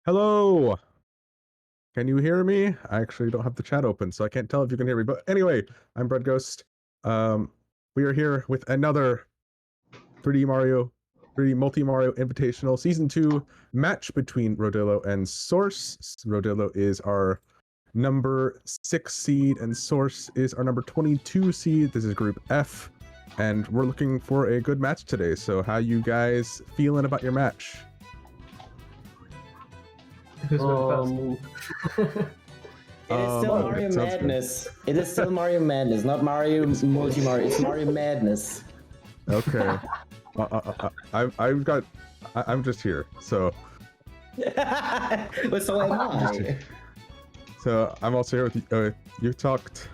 Hello. Can you hear me? I actually don't have the chat open, so I can't tell if you can hear me. But anyway, I'm Bread Ghost. We are here with another 3D Multi Mario Invitational Season 2 match between Rodillo and Source. Rodillo is our number 6 seed, and Source is our number 22 seed. This is Group F, and we're looking for a good match today. So, how you guys feeling about your match? Who's going first? It is still Mario Madness. It is still Mario Madness, not Mario Multi Mario. It's Mario Madness. Okay. I'm just here, so. But so am I. So I'm also here with you talked,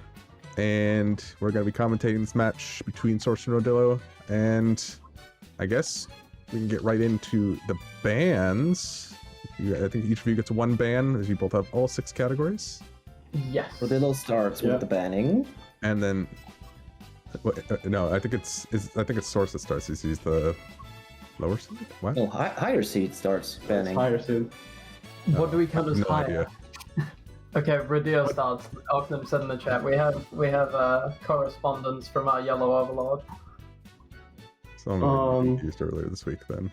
and we're gonna be commentating this match between Source and Rodillo, and I guess we can get right into the bans. I think each of you gets one ban, as you both have all 6 categories. Yes. Rodillo starts with the banning, and then no, I think it's Source that starts. He's the lower seed. What? no, higher seed starts banning. Higher seed. What do we count as no higher? idea. Okay, Rodillo starts. Ogden said in the chat we have correspondence from our yellow overlord. So I'm gonna be used earlier this week then.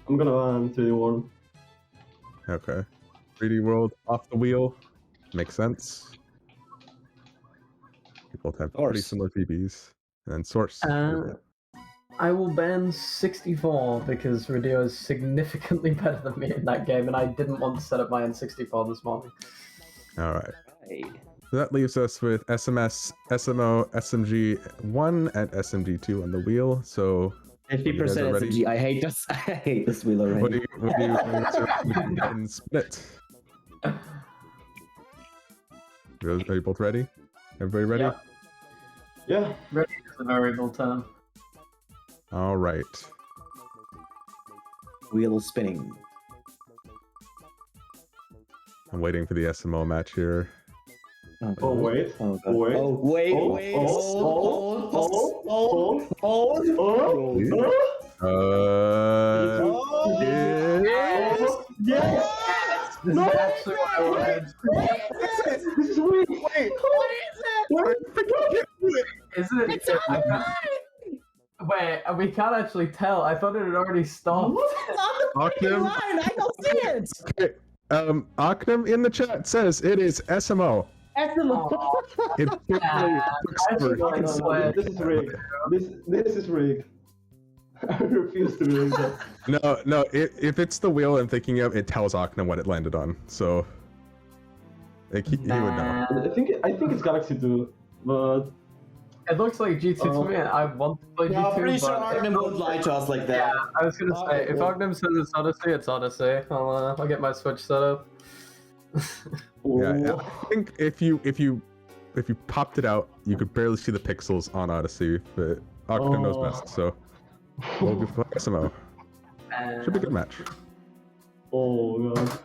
I'm gonna ban 3D1. Okay. 3D World off the wheel. Makes sense. We both have pretty similar PBs. And then Source. I will ban 64 because Rodillo is significantly better than me in that game, and I didn't want to set up my N64 this morning. Alright. So that leaves us with SMS, SMO, SMG1, and SMG2 on the wheel. So 50% SMG. I hate this. I hate this wheel already. What do you think and split? Are you both ready? Everybody ready? Yeah. Ready is a variable term. All right. Wheel spinning. I'm waiting for the SMO match here. Oh wait. Oh, Oh wait. oh wait. Oh, Wait. oh, Hold. Yes. This No! is actually what I wanted. This is weak. Wait. What is it? Isn't it? Wait, we can't actually tell. I thought it had already stopped. Octum? Line. I don't see it. Okay. Octum in the chat says it is SMO. It This is rigged. This is rigged. I refuse to believe that. No. If it's the wheel I'm thinking of, it tells Octum what it landed on. So, like, he would know. I think it's Galaxy 2, but It looks like G2 to me, and I want to play G2. No, I'm pretty sure but Arkham won't lie to us like that. Yeah, I was gonna say, if Ogden says it's Odyssey, it's Odyssey. I'll get my Switch set up. Yeah, I think if you popped it out, you could barely see the pixels on Odyssey, but Octum knows best, so we'll go for SMO. Should be a good match. Oh god.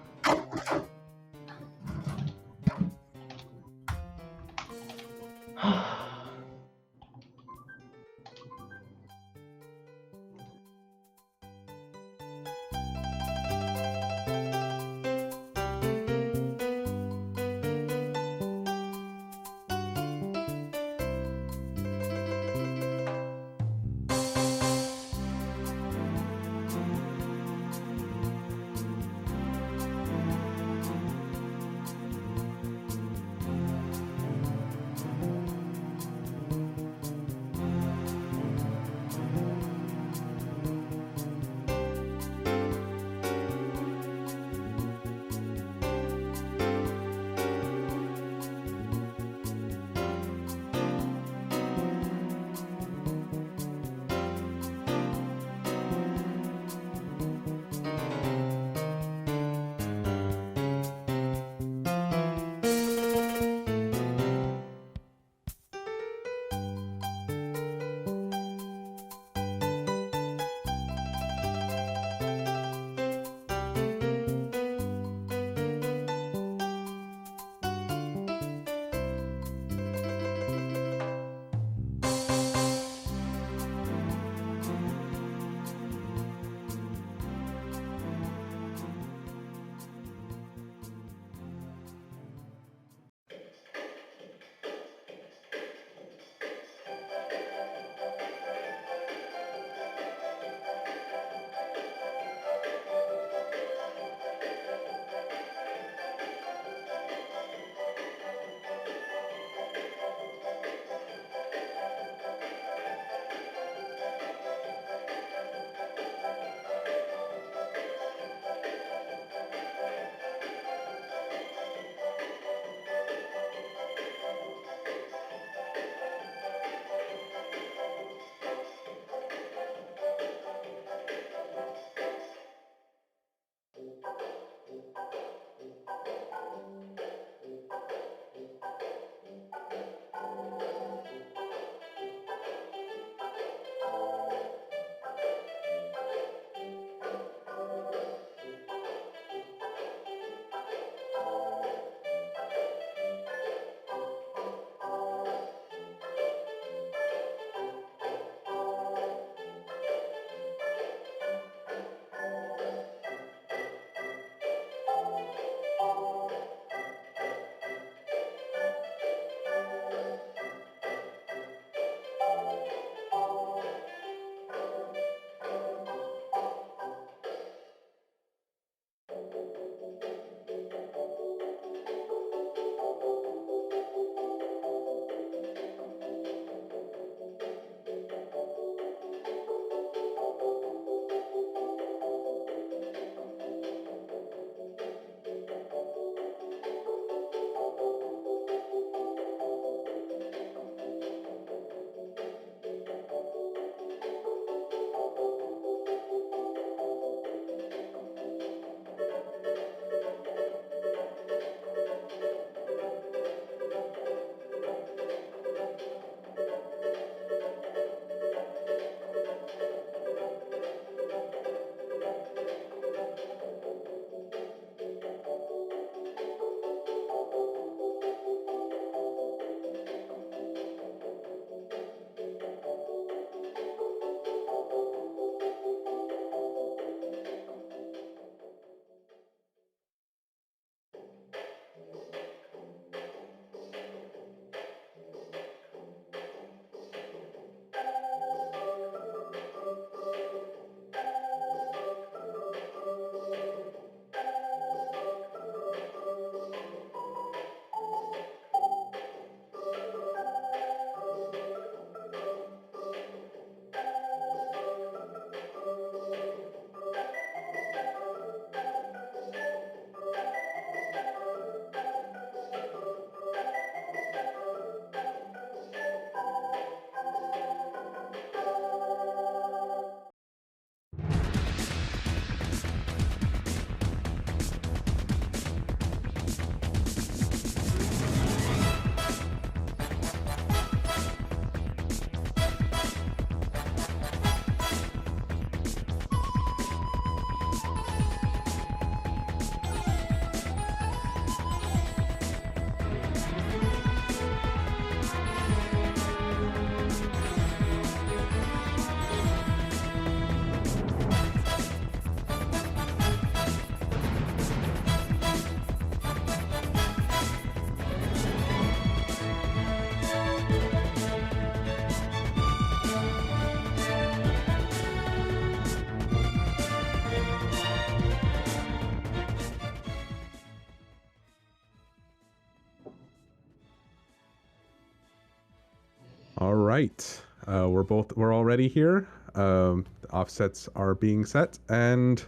All right. We're already here. The offsets are being set, and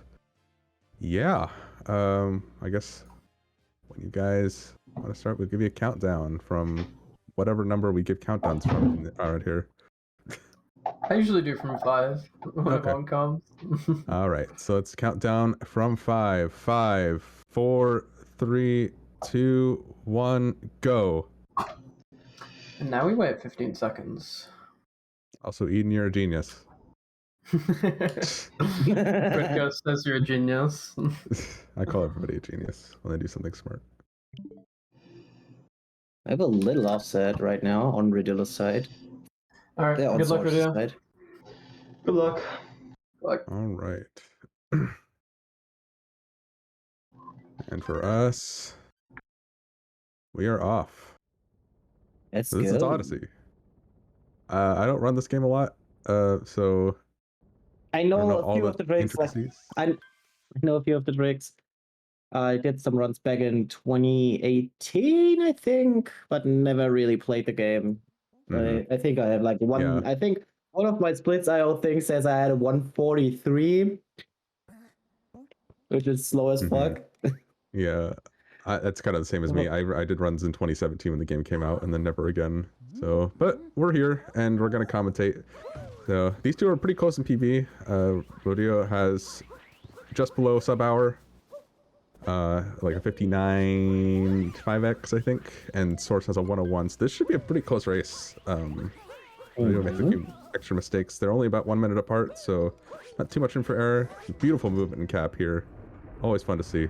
yeah. I guess when you guys want to start, we'll give you a countdown from whatever number we give countdowns from around here. I usually do from 5 when Okay. one comes. All right, so let's count down from 5. 5, 4, 3, 2, 1, go. And now we wait 15 seconds. Also, Eden, you're a genius. Ringo says you're a genius. I call everybody a genius when they do something smart. I have a little offset right now on Rodillo's side. Alright, Yeah, on good luck, Source's Rodillo. side. Good luck. All right. And for us, we are off. That's So this good. is Odyssey. I don't run this game a lot, so I don't know all a few of the tricks. Like, intricacies. I know a few of the tricks. I did some runs back in 2018, I think, but never really played the game. Mhm. I think I have like one. Yeah. I think one of my splits IO things says I had a 143, which is slow as fuck. Yeah, that's kind of the same as me. I did runs in 2017 when the game came out, and then never again. So, but we're here, and we're gonna commentate. So these two are pretty close in PB. Rodillo has just below sub-hour, like a 59 5x, I think, and Source has a 101. So this should be a pretty close race. Rodillo makes a few extra mistakes. They're only about 1 minute apart, so not too much room for error. Beautiful movement and cap here. Always fun to see.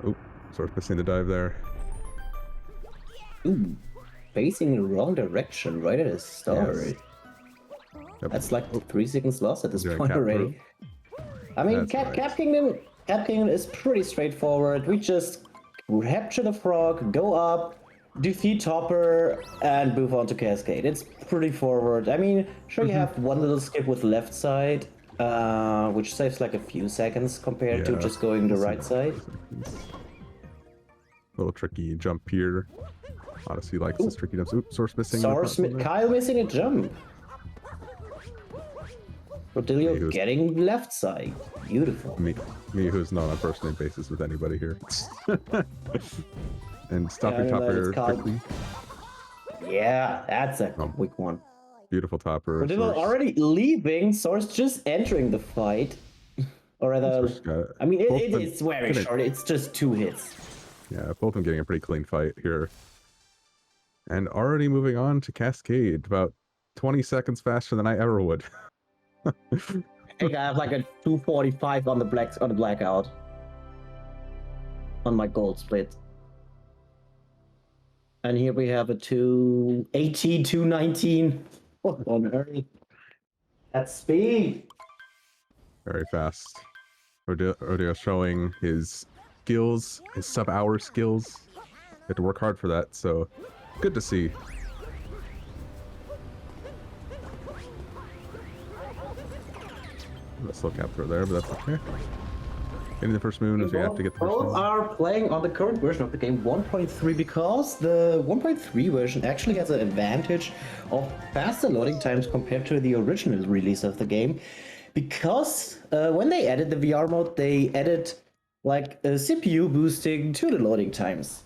Oop, Source missing the dive there. Ooh, facing the wrong direction right at the start. Yes. Yep. That's like 3 seconds lost at this Doing point cap already. I mean, That's right. Cap Kingdom is pretty straightforward. We just capture the frog, go up, defeat Topper, and move on to Cascade. It's pretty forward. I mean, sure you have one little skip with left side, which saves like a few seconds compared to Yeah, just going the right side. Little tricky jump here. Odyssey likes this tricky jumps. Oops, Source missing. Kyle missing a jump. Rodillo He was- getting left side. Beautiful. Me who's not on a first name basis with anybody here. And stopping Yeah, I know that, Topper it's called- quickly. Yeah, that's a quick one. Beautiful Topper. Rodillo already leaving, Source just entering the fight. Or rather, I mean, it's very short. It's just 2 hits. Yeah, both of them getting a pretty clean fight here. And already moving on to Cascade, about 20 seconds faster than I ever would. I think I have like a 245 on the blackout. On my gold split. And here we have a 218, 219. What on earth? That's speed. Very fast. Rodillo showing his skills, his sub-hour skills. You had to work hard for that, so good to see. A slow cap throw there, but that's okay. Getting the first moon is we have to get the first Both moon. are playing on the current version of the game 1.3 because the 1.3 version actually has an advantage of faster loading times compared to the original release of the game. Because when they added the VR mode, they added like a CPU boosting to the loading times.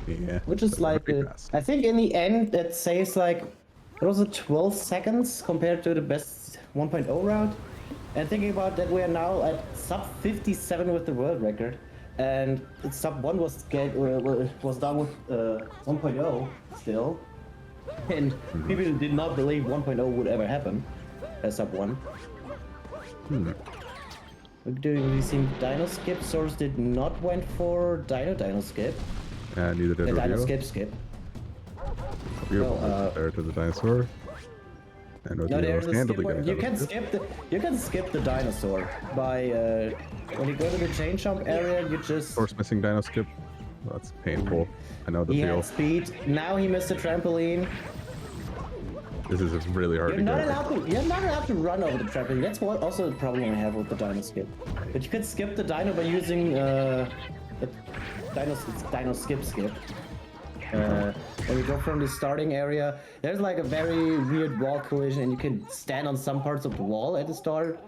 Yeah. Which is like, I think in the end that saves like, it was 12 seconds compared to the best 1.0 route. And thinking about that, we are now at sub 57 with the world record, and sub 1 was done with 1.0 still, and people did not believe 1.0 would ever happen as sub 1. We're doing some Dino skip. Source did not went for Dino skip. Neither did Dino Rodillo. skip. Beautiful Well, there to the dinosaur. And No, Rodillo there's was a handily skip. getting You can skip the dinosaur by when you go to the chain jump area. You just Source missing dino skip. Well, that's painful. I know the he feel. had speed. Now he missed the trampoline. This is really hard You're to not get. allowed to run over the trampoline. That's also the problem I have with the dino skip. But you can skip the dino by using the dino skip. When and you go from the starting area. There's like a very weird wall collision, and you can stand on some parts of the wall at the start,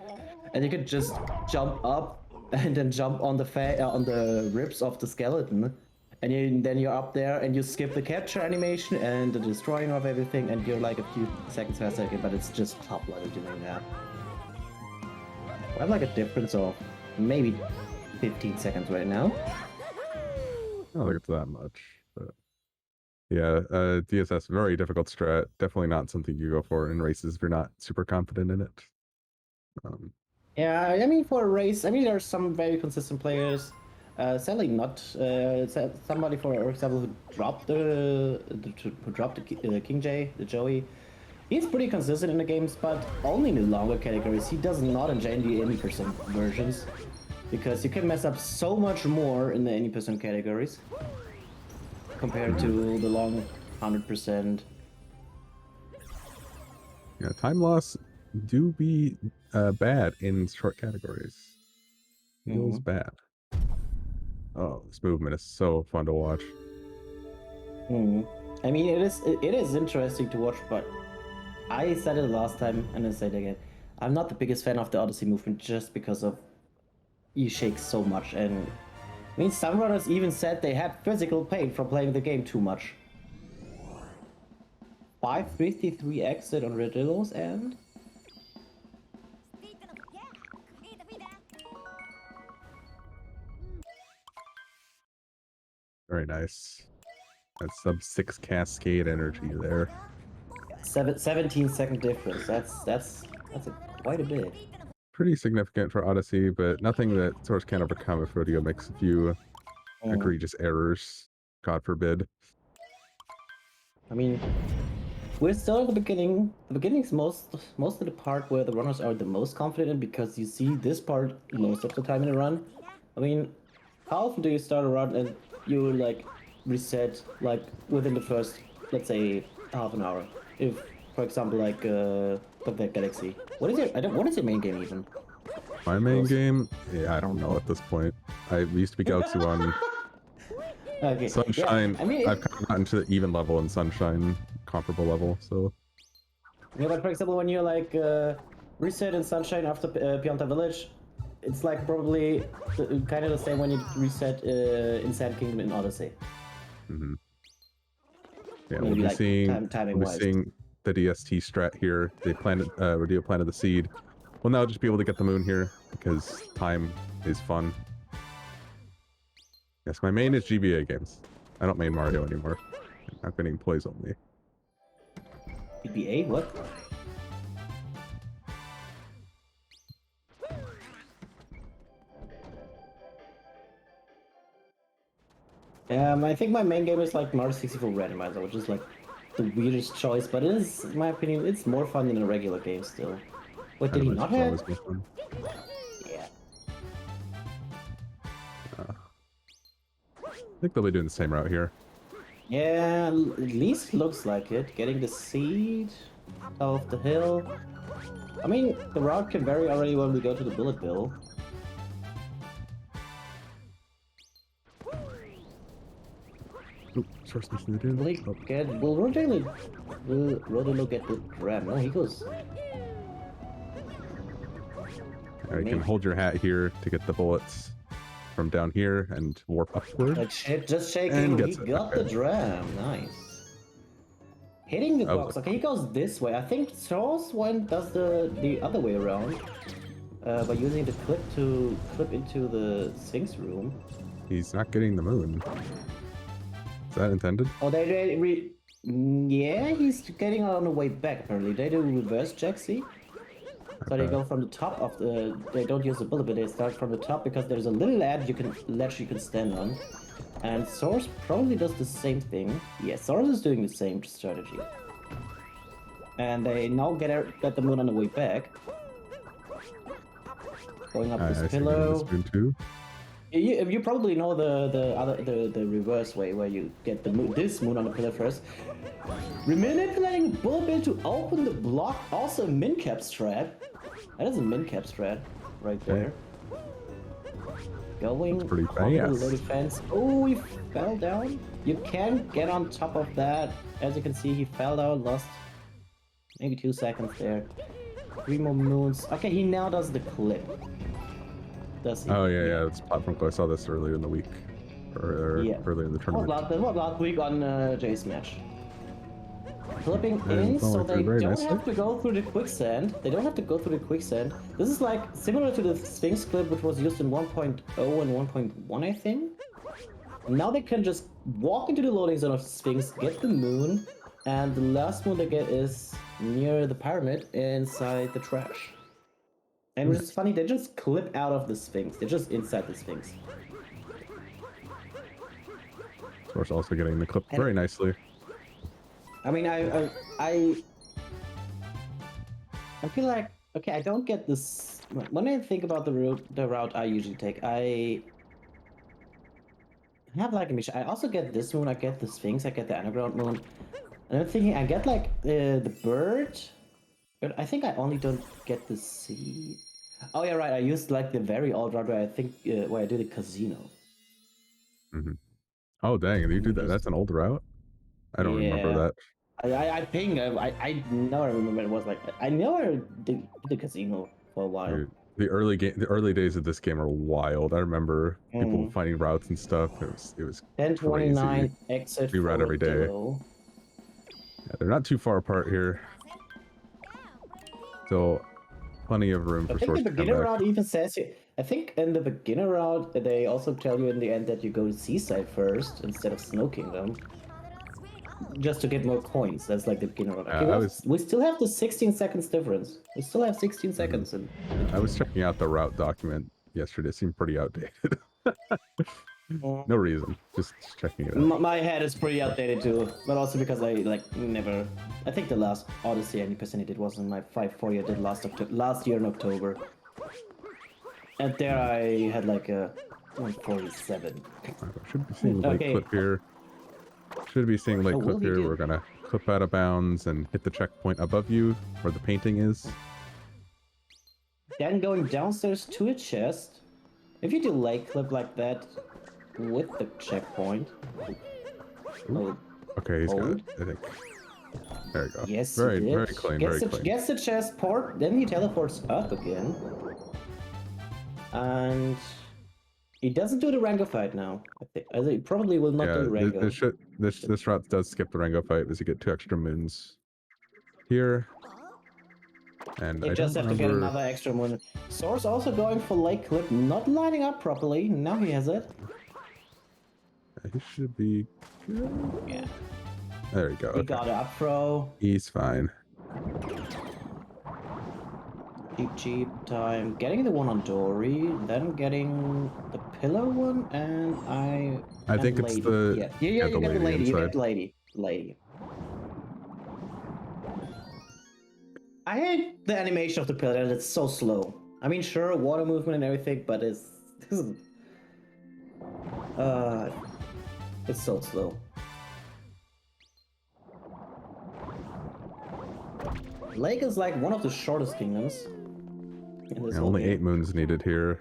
and you can just jump up and then jump on the ribs of the skeleton, and then you're up there and you skip the capture animation and the destroying of everything, and you're like a few seconds faster again, but it's just top level doing that. I have like a difference of maybe 15 seconds right now. I don't think it's that much, but yeah, DSS, very difficult strat. Definitely not something you go for in races if you're not super confident in it. Yeah, I mean, for a race, I mean, there are some very consistent players. Sadly, not somebody, for example, who dropped the King J, the Joey. He's pretty consistent in the games, but only in the longer categories. He does not enjoy the 80% versions, because you can mess up so much more in the 80% categories compared to the long 100%. Yeah, time loss do be bad in short categories. Feels bad. Oh, this movement is so fun to watch. I mean, it is interesting to watch, but I said it last time and I say it again. I'm not the biggest fan of the Odyssey movement just because of you shake so much, and I mean, some runners even said they had physical pain from playing the game too much. 553 exit on Rodillo's end. Very nice. That's sub 6 cascade energy there. 17-second difference. That's quite a bit. Pretty significant for Odyssey, but nothing that Source can't overcome if Rodillo makes a few egregious errors. God forbid. I mean, we're still at the beginning. The beginning's most of the part where the runners are the most confident in, because you see this part most of the time in a run. I mean, how often do you start a run and you like reset like within the first, let's say, half an hour? If, for example, like that Galaxy. What is your main game even? My main game? Yeah, I don't know at this point. I used to be Galaxy 1. Okay. Sunshine, Yeah, I mean, I've kind of gotten to the even level in Sunshine, comparable level, so... Yeah, but for example, when you like reset in Sunshine after Pianta Village, it's like probably kind of the same when you reset in Sand Kingdom in Odyssey. Yeah, Maybe we'll be like seeing timing-wise. The DST strat here. They planted, Rodillo planted the seed. We'll now just be able to get the moon here because time is fun. Yes, my main is GBA games. I don't main Mario anymore. I've been employees only. GBA? What? I think my main game is like Mario 64 Randomizer, which is like the weirdest choice, but it is, in my opinion, it's more fun than a regular game still. Wait, did he not have? Always more fun. Yeah. I think they'll be doing the same route here. Yeah, at least looks like it. Getting the seed off the hill. I mean, the route can vary already when we go to the bullet bill. Oop, source mission to do. Will Rodillo get the grab? No, he goes. You can hold your hat here to get the bullets from down here and warp upward. Like just shaking. He got the dram. Nice. Hitting the box. Okay, he goes this way. I think Charles one does the other way around. By using the clip to clip into the Sphinx room. He's not getting the moon. Is that intended? Oh, yeah, he's getting on the way back apparently. They do reverse check, see? So they go from the top of the. They don't use the bullet, but they start from the top because there's a little ledge you can stand on. And Source probably does the same thing. Yeah, Source is doing the same strategy. And they now get the moon on the way back. Going up this pillow. This moon too. You probably know the reverse way where you get this moon on the pillar first. Manipulating bullet bill to open the block, also a min cap strat. That is a min cap strat right there. Going Looks pretty over the fast. little fence. Oh, he fell down. You can get on top of that. As you can see, he fell down, lost maybe 2 seconds there. 3 more moons. Okay, he now does the clip. Does he? Oh yeah, it's platform clip. I saw this earlier in the week, or Yeah. earlier in the tournament. That was last week on Jay's match. Flipping And in, so following through they very don't nicely. have to go through the quicksand. They don't have to go through the quicksand. This is like similar to the Sphinx clip, which was used in 1.0 and 1.1, I think. Now they can just walk into the loading zone of Sphinx, get the moon, and the last moon they get is near the pyramid inside the trash. And which is funny, they just clip out of the Sphinx. They're just inside the Sphinx. Of course, also getting the clip very nicely. I mean, I feel like, okay, I don't get this. When I think about the route I usually take, I have like a mission. I also get this moon, I get the Sphinx, I get the underground moon. And I'm thinking I get like the bird, but I think I only don't get the sea. Oh yeah, right. I used like the very old route where I think where I do the casino. Mm-hmm. Oh dang, you do that? That's an old route. I don't remember that. I think I know I remember it was like I know I did the casino for a while. Dude, the early days of this game are wild. I remember people finding routes and stuff. It was 1029 exit We route every day. Rodillo. Yeah, they're not too far apart here. So plenty of room for I think Source the to come beginner back. route even says you. I think in the beginner route they also tell you in the end that you go to Seaside first instead of Snow Kingdom, just to get more coins. That's like the beginner route. Okay, we still have the 16 seconds difference. We still have 16 seconds. I was checking out the route document yesterday. It seemed pretty outdated. No reason, just checking it out. My head is pretty outdated too, but also because I never. I think the last Odyssey 90% I did was in my 540 I did last year in October, and there I had like a 147. Should be seeing late clip here. Should be seeing late clip here. We're gonna clip out of bounds and hit the checkpoint above you where the painting is. Then going downstairs to a chest. If you do late clip like that with the checkpoint. Oh, okay, he's got it, I think. There you go. Yes, very clean, very clean. Gets the chest port, then he teleports up again. And he doesn't do the Rango fight now. I think he probably will not do the Rango. This route does skip the Rango fight as you get 2 extra moons here. And you just have to get another extra moon. Source also going for late clip, not lining up properly. Now he has it. He should be good. Yeah. There you go. He got it up throw. He's fine. Cheap time. Getting the one on Dory, then getting the pillar one, and I think it's the you get the lady. Inside. You get the lady. I hate the animation of the pillar. It's so slow. I mean, sure, water movement and everything, but it's so slow. Lake is like one of the shortest kingdoms. Only 8 moons needed here.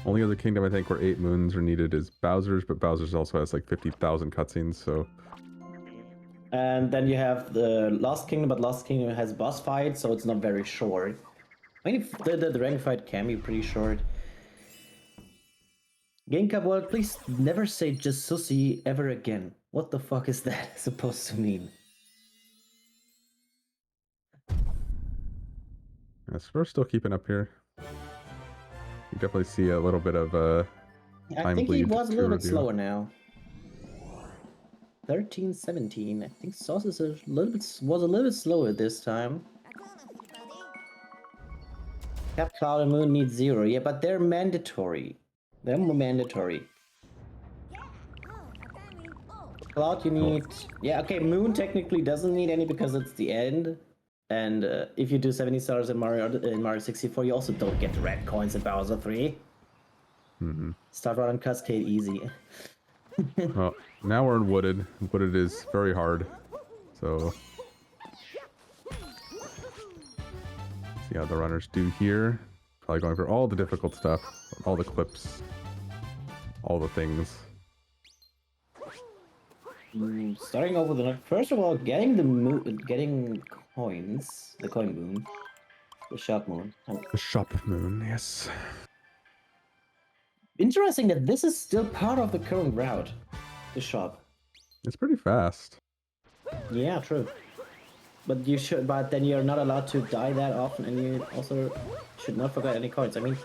Only other kingdom I think where 8 moons are needed is Bowser's, but Bowser's also has like 50,000 cutscenes, so. And then you have the Lost Kingdom, but Lost Kingdom has boss fights, so it's not very short. I mean, the rank fight can be pretty short. GameCube World, please never say just sushi ever again. What the fuck is that supposed to mean? Yes, we're still keeping up here. You definitely see a little bit of time I think he bleed was a little bit review. slower now. 13-17. I think Sauce is was a little bit slower this time. Cap Cloud and Moon need 0. Yeah, but they're mandatory. They're mandatory. Cloud you need... Yeah, okay, Moon technically doesn't need any because it's the end. And if you do 70 stars in Mario 64, you also don't get red coins in Bowser 3. Start out on Cascade easy. Well, now we're in Wooded. Wooded is very hard. So... see how the runners do here. Probably going for all the difficult stuff, all the clips, all the things. Starting over the first of all, getting coins, the coin moon, the shop moon. The shop moon, yes. Interesting that this is still part of the current route, the shop. It's pretty fast. Yeah, true. But then you're not allowed to die that often, and you also should not forget any coins. I mean,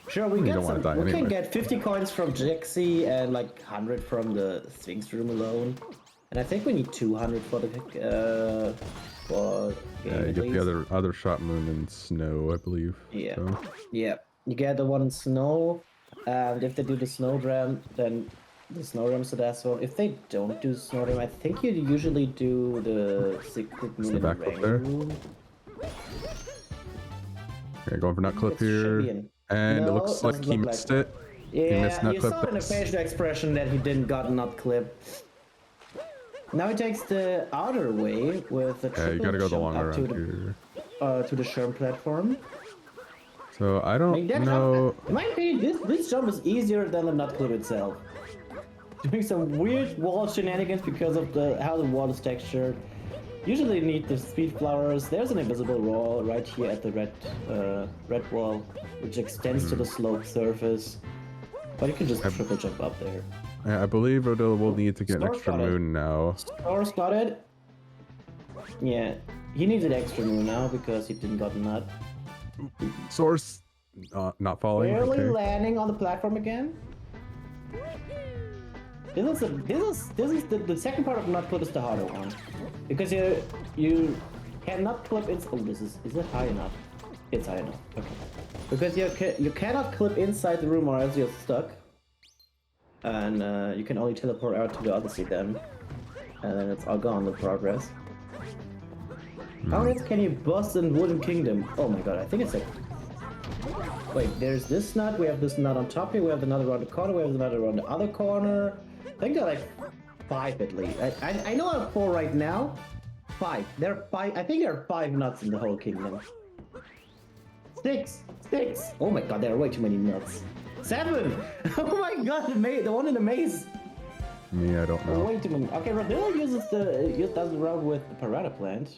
sure, we can get 50 coins from Jexy and like 100 from the Sphinx room alone. And I think we need 200 for the yeah, you get the other shop moon in snow, I believe. Yeah. So. Yeah. You get the one in snow, and if they do the snow ram, then the snow rams are that one. If they don't do snow ram, I think you usually do the secret moon in the rain room. Okay, going for nut clip here, and it looks like he missed it. Yeah, he missed nut you clip. saw in the facial expression that he didn't got nut clip. Now he takes the outer way with the triple you gotta go the long jump round here. To the Sherm platform. So I don't know. In my opinion, this jump is easier than the nut clip itself. Doing some weird wall shenanigans because of how the wall is textured. Usually you need the speed flowers. There's an invisible wall right here at the red wall, which extends to the slope surface. But you can just triple jump up there. I believe Rodillo will need to get an extra moon now. Source got it. Yeah, he needs an extra moon now because he didn't got a nut. Source not falling. Barely landing on the platform again. This is the second part of nut clip is the harder one, because you cannot clip it. Oh, is it high enough? It's high enough. Okay. Because you cannot clip inside the room or else you're stuck. And you can only teleport out to the other seat then. And then it's all gone, the progress. How else can you bust in Wooden Kingdom? Oh my god, I think it's like... Wait, there's this nut, we have this nut on top here, we have another around the corner, we have another around the other corner. I think there are like 5 at least. I know I have 4 right now. 5. There are 5. I think there are 5 nuts in the whole kingdom. 6! Oh my god, there are way too many nuts. 7! Oh my god, the one in the maze! Me, I don't know. Way too many. Okay, Rodillo does the route with the Piranha Plant.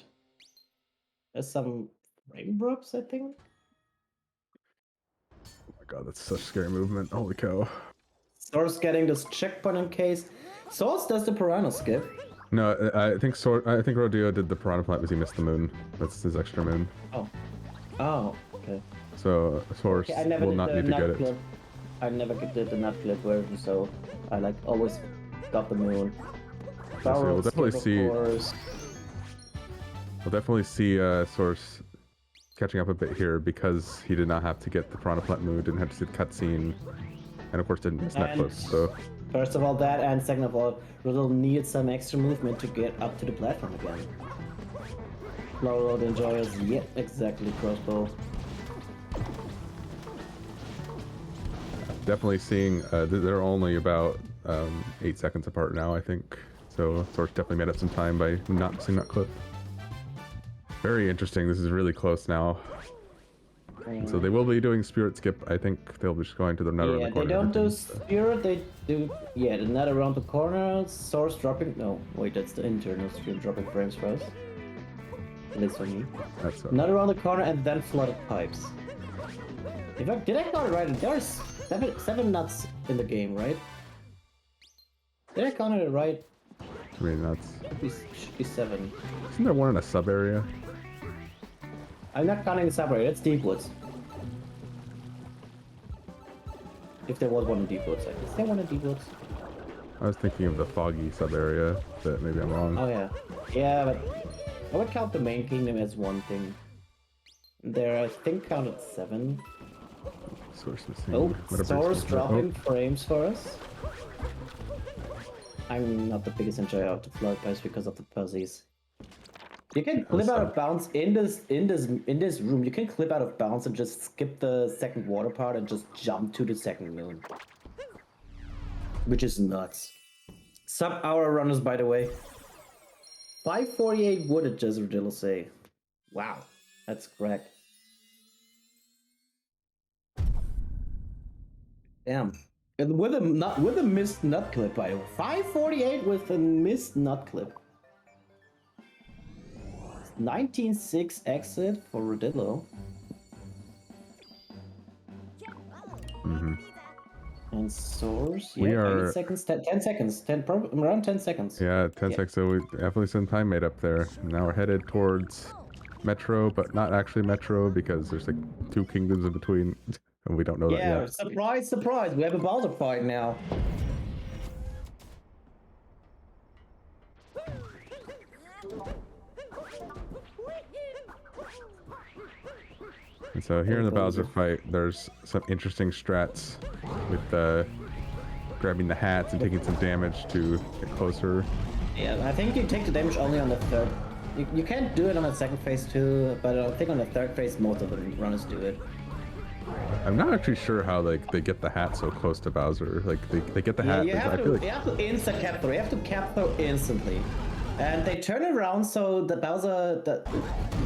There's some raindrops, I think. Oh my god, that's such scary movement. Holy cow. Source getting this checkpoint in case. Source does the Piranha skip. No, I think Rodillo did the Piranha Plant because he missed the moon. That's his extra moon. Oh, okay. So Source will not need to get it. I never did the nut clip version, so I like always got the moon. We'll definitely see. We'll definitely see Source catching up a bit here because he did not have to get the Piranha Plant moon, didn't have to see the cutscene, and of course didn't miss that clip. So first of all that, and second of all, Rodillo needed some extra movement to get up to the platform again. Flow Road Enjoyers, yep, exactly, crossbow. Definitely seeing they're only about 8 seconds apart now, I think. So Source definitely made up some time by not missing that clip. Very interesting. This is really close now. So they will be doing Spirit Skip. I think they'll be just going to the nut around the corner. They don't do Spirit, they do, the nut around the corner, Source dropping, no, wait, that's the internal stream dropping frames for us. At least for me. That's Nut around the corner and then flooded pipes. In fact, did I count it right? There's 7 nuts in the game, right? Did I count it right? Too many nuts. Should be 7. Isn't there one in a sub area? I'm not counting the sub area, that's Deep Woods. If there was one in Deep Woods. Is there one in Deep Woods? I was thinking of the foggy sub area, but maybe I'm wrong. Oh yeah. Yeah, but I would count the main kingdom as one thing. There, I think, counted 7. Source missing. Oh, Source dropping frames for us. I'm not the biggest enjoyer of the flood pipes because of the fuzzies. You can clip out of bounds in this room. You can clip out of bounds and just skip the second water part and just jump to the second moon, which is nuts. Sub-hour runners, by the way. 548 wooded, does Rodillo say. Wow, that's correct. Damn. And with a missed nut clip, by the way. 548 with a missed nut clip. 19.6 exit for Rodillo. And Source, yeah, We are 8 seconds, 10 seconds, around 10 seconds. Yeah, 10 seconds. So we definitely some time made up there. Now we're headed towards Metro, but not actually Metro because there's like 2 kingdoms in between, and we don't know that Yeah, yet. surprise, surprise, we have a Bowser fight now. And so here in the Bowser fight, there's some interesting strats with grabbing the hats and taking some damage to get closer. Yeah, I think you take the damage only on the third. You can't do it on the second phase too, but I think on the third phase most of the runners do it. I'm not actually sure how like they get the hat so close to Bowser. Like they get the hat. You have to insta cap throw. You have to cap throw instantly, and they turn around so the Bowser, the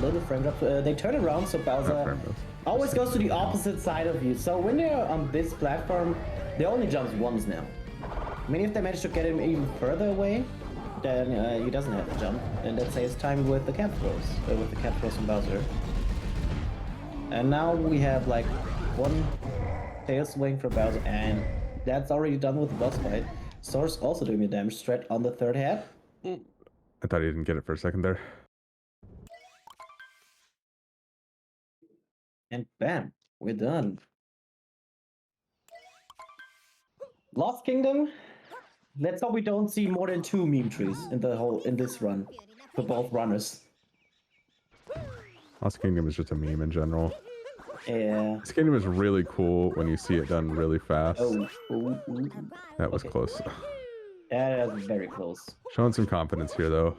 little frame drop. They turn around so Bowser always goes to the opposite side of you. So when they're on this platform, they only jumps once now. I mean, if they manage to get him even further away, then he doesn't have to jump, and that saves time with the cap throws, with the cap throws from Bowser. And now we have like one tail swing for Bowser, and that's already done with the boss fight. Source also doing the damage strat on the third hat. I thought he didn't get it for a second there. And bam, we're done. Lost Kingdom. Let's hope we don't see more than 2 meme trees in this run for both runners. Lost Kingdom is just a meme in general. Yeah. This kingdom is really cool when you see it done really fast. That was close. That was very close. Showing some confidence here though.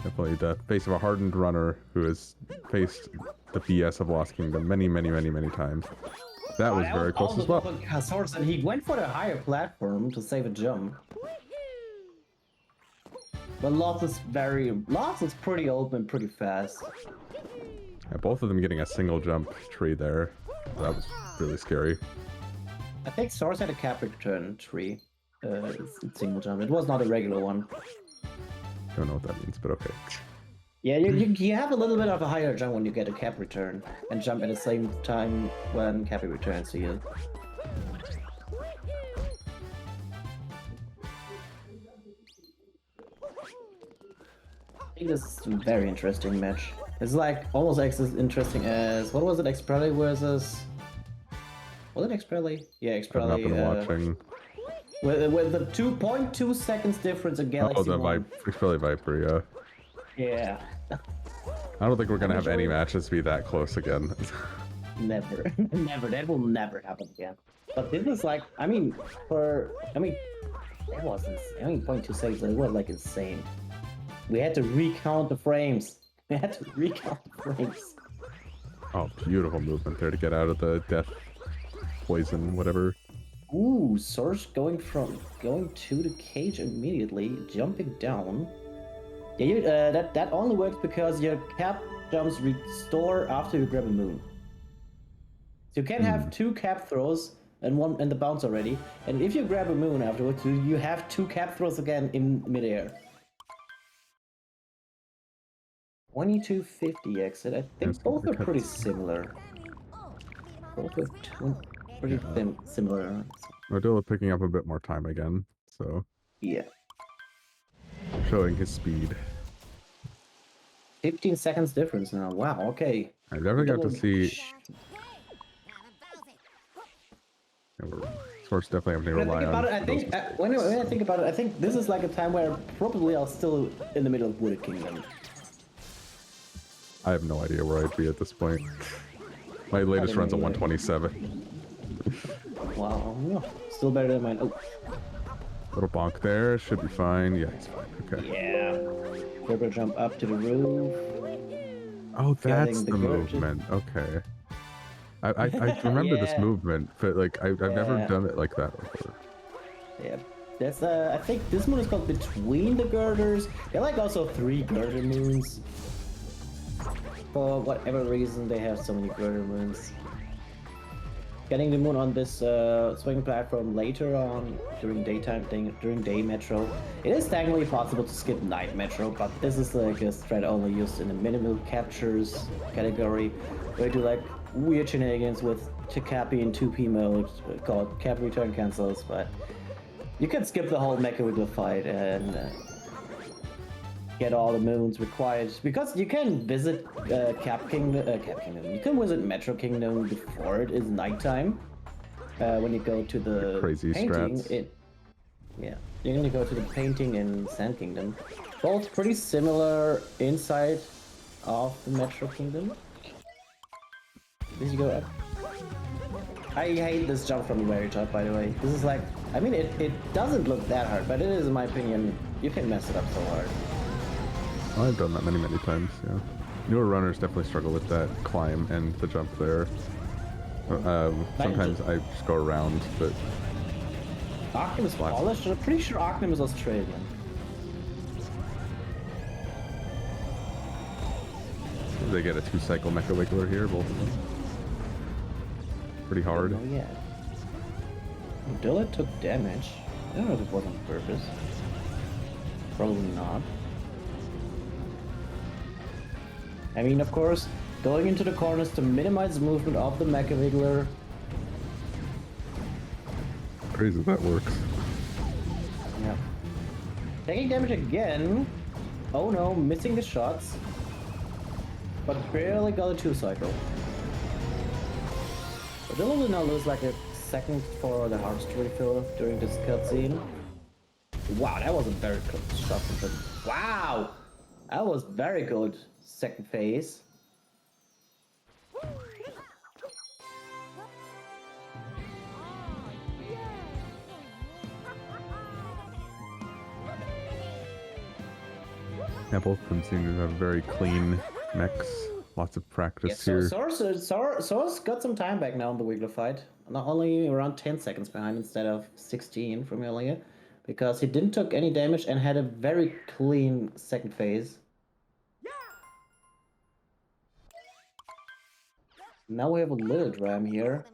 Definitely the face of a hardened runner who has faced the BS of Lost Kingdom many times. That was very close as well. Source, and he went for the higher platform to save a jump. But Lost is pretty open, pretty fast. Yeah, both of them getting a single jump tree there. That was really scary. I think Source had a cap return tree. Single jump. It was not a regular one. Don't know what that means, but okay. Yeah, you have a little bit of a higher jump when you get a cap return, and jump at the same time when Cappy returns to you. I think this is a very interesting match. It's like almost as interesting as, what was it, X-Prelly versus... Was it X-Prelly? Yeah, X-Prelly. I've not been watching. With the 2.2 seconds difference in Galaxy Oh, the One. X-Prelly Viper, yeah. Yeah. I don't think we're gonna have any matches be that close again. Never. Never. That will never happen again. But this is like, that was insane. 0.2 seconds, it was like insane. We had to recount the frames. Oh, beautiful movement there to get out of the death poison, whatever. Ooh, Source going to the cage immediately, jumping down. Yeah, that only works because your cap jumps restore after you grab a moon. So you can have 2 cap throws and the bounce already, and if you grab a moon afterwards, you have 2 cap throws again in midair. 2250 exit. I think both are pretty similar. Both are pretty similar. Rodillo picking up a bit more time again, so yeah, showing his speed. 15 seconds difference now. Wow. Okay. I definitely got to see. Source definitely having to rely on. When I think about it, I think this is like a time where probably I'll still in the middle of Wooded Kingdom. I have no idea where I'd be at this point. My latest run's a 127. Wow, still better than mine. Oh. Little bonk there, should be fine. Yeah, he's fine. Okay. Yeah. Turbo jump up to the roof. Oh, that's the movement. Okay. I remember this movement, but like I've never done it like that before. Yeah. That's I think this moon is called Between the Girders. They're like also 3 girder moons. For whatever reason, they have so many girder moons. getting the moon on this swing platform later on during daytime thing, during day metro. It is technically possible to skip night metro, but this is like a thread only used in the minimal captures category, where you do like weird shenanigans with Cappy in 2P mode called Cap Return Cancels, but you can skip the whole Mecha fight and get all the moons required, because you can visit Cap Kingdom. You can visit Metro Kingdom before it is nighttime. When you go to the crazy painting, strats. Yeah, you're gonna go to the painting in Sand Kingdom. Both pretty similar inside of the Metro Kingdom. Did you go up? I hate this jump from the very top, by the way. This is like, I mean, it doesn't look that hard, but it is, in my opinion, you can mess it up so hard. I've done that many times, yeah. Newer runners definitely struggle with that climb and the jump there. Sometimes I just go around, but... Arkham is Polish? I'm pretty sure Arkham is Australian. They get a 2-cycle Mecha Wiggler here, both of them. Pretty hard. Oh yeah. Dilla took damage. I don't know if it was on purpose. Probably not. I mean, of course, going into the corners to minimize movement of the Mecha Wiggler. Crazy that works. Yeah. Taking damage again. Oh no, missing the shots. But barely got a 2-cycle. Rodillo will now lose like a second for the heart refill during this cutscene. Wow, that was a very good shot from him. Wow! That was very good. Second phase. Yeah, both of them seem to have very clean mechs. Lots of practice here. Source got some time back now in the Wiggler fight. Not only around 10 seconds behind instead of 16 from earlier, because he didn't took any damage and had a very clean second phase. Now we have a little dram here.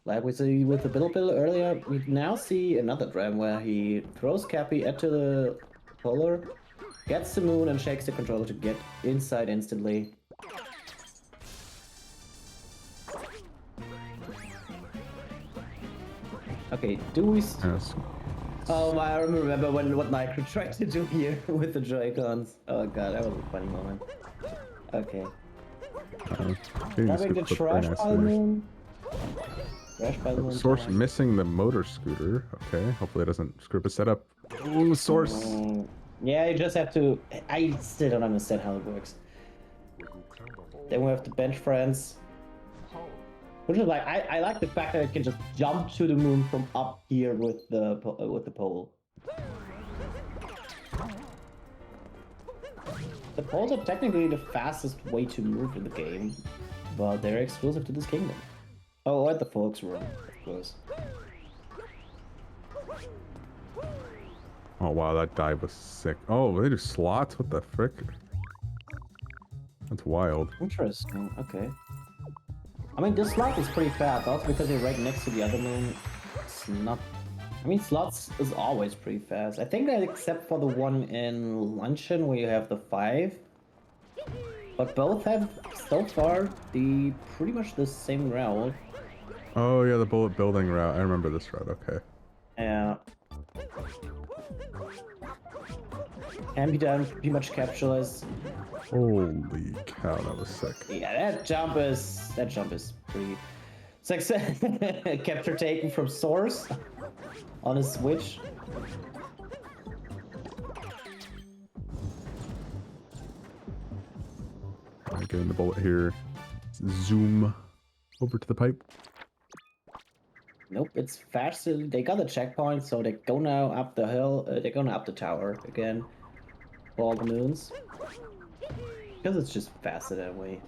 Like we see with the Bill earlier, we now see another dram where he throws Cappy into the polar, gets the moon and shakes the controller to get inside instantly. Okay, do we... Yes. Oh, I remember what Nitro tried to do here with the Joy-Cons. Oh god, that was a funny moment. Okay. Having the trash pile moon. Trash pile moon. Source missing the motor scooter. Okay, hopefully it doesn't screw up a setup. Ooh, Source. Yeah, you just have to... I still don't understand how it works. Then we have the bench friends. Which is like, I like the fact that it can just jump to the moon from up here with the pole. The poles are technically the fastest way to move in the game, but they're exclusive to this kingdom. Oh, at the folks room, of course. Oh wow, that dive was sick. Oh, they do slots? What the frick? That's wild. Interesting, okay. I mean, this slot is pretty fast, also because you're right next to the other moon. It's not... I mean, slots is always pretty fast. I think that except for the one in Luncheon where you have the 5. But both have, so far, pretty much the same route. Oh yeah, the bullet building route. I remember this route, okay. Yeah. Can be done pretty much captureless. Holy cow, that was sick. Yeah, that jump is pretty success. Capture taken from Source on his Switch. Alright, getting the bullet here. Zoom over to the pipe. Nope, it's faster. They got a checkpoint, so they go now up the hill. They're gonna up the tower again for all the moons. Because it's just faster that way.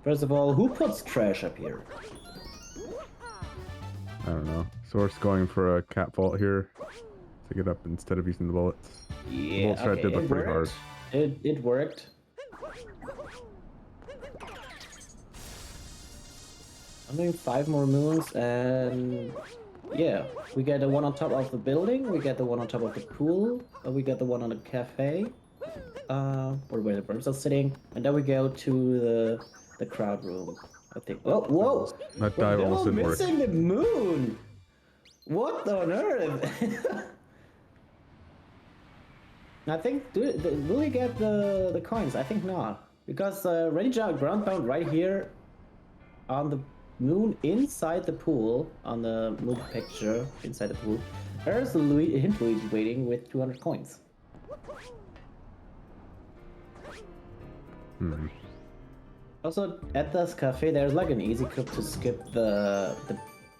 First of all, who puts trash up here? I don't know. Source going for a catvault here to get up instead of using the bullets. Yeah, the bullet did look pretty hard. It worked. I'm doing 5 more moons, and yeah, we get the one on top of the building, we get the one on top of the pool, we get the one on the cafe, or where the birds are sitting, and then we go to the crowd room. I think. Oh, whoa! That dive almost didn't work. Missing the moon. What on earth? I think, will we get the coins? I think not, because ready ground pound right here on the moon inside the pool, on the moon picture inside the pool. There's hint Luigi waiting with 200 coins. Also, at this cafe, there's like an easy clip to skip the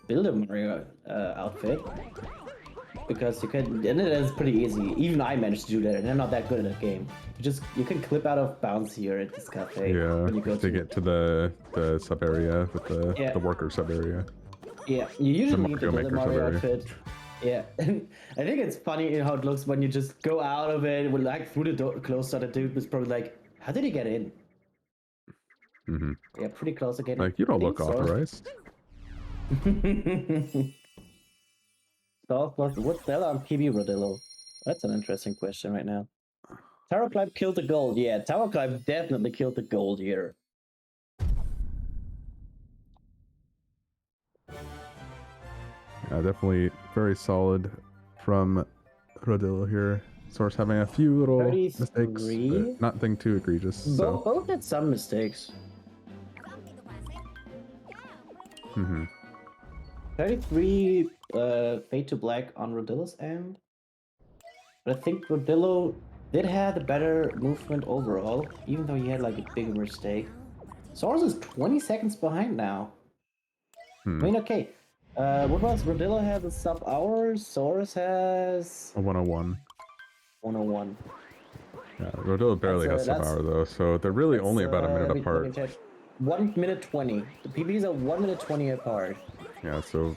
Builder Mario outfit. Because you can, and it is pretty easy. Even I managed to do that, and I'm not that good at the game. You can clip out of bounds here at this cafe. Yeah, when you go to get to the sub area with the worker sub area. Yeah, you usually need the Maker Mario sub-area. outfit. Yeah, and I think it's funny how it looks when you just go out of it, with like through the door, close to the dude was probably like, how did he get in? Yeah, pretty close to getting. Like, you don't look so. authorized. What's that on PB Rodillo? That's an interesting question right now. Tower Climb killed the gold. Yeah, Tower Climb definitely killed the gold here. Yeah, definitely very solid from Rodillo here. Source having a few little 33? mistakes, but nothing too egregious. So. Both had some mistakes. 33 fade to black on Rodillo's end. But I think Rodillo did have the better movement overall, even though he had like a bigger mistake. Source is 20 seconds behind now. I mean, okay. What was Rodillo has a sub hour, Source has A 101. 101. Yeah, Rodillo barely has sub hour though, so they're really only about a minute apart. 1 minute 20. The PBs are 1 minute 20 apart. Yeah, so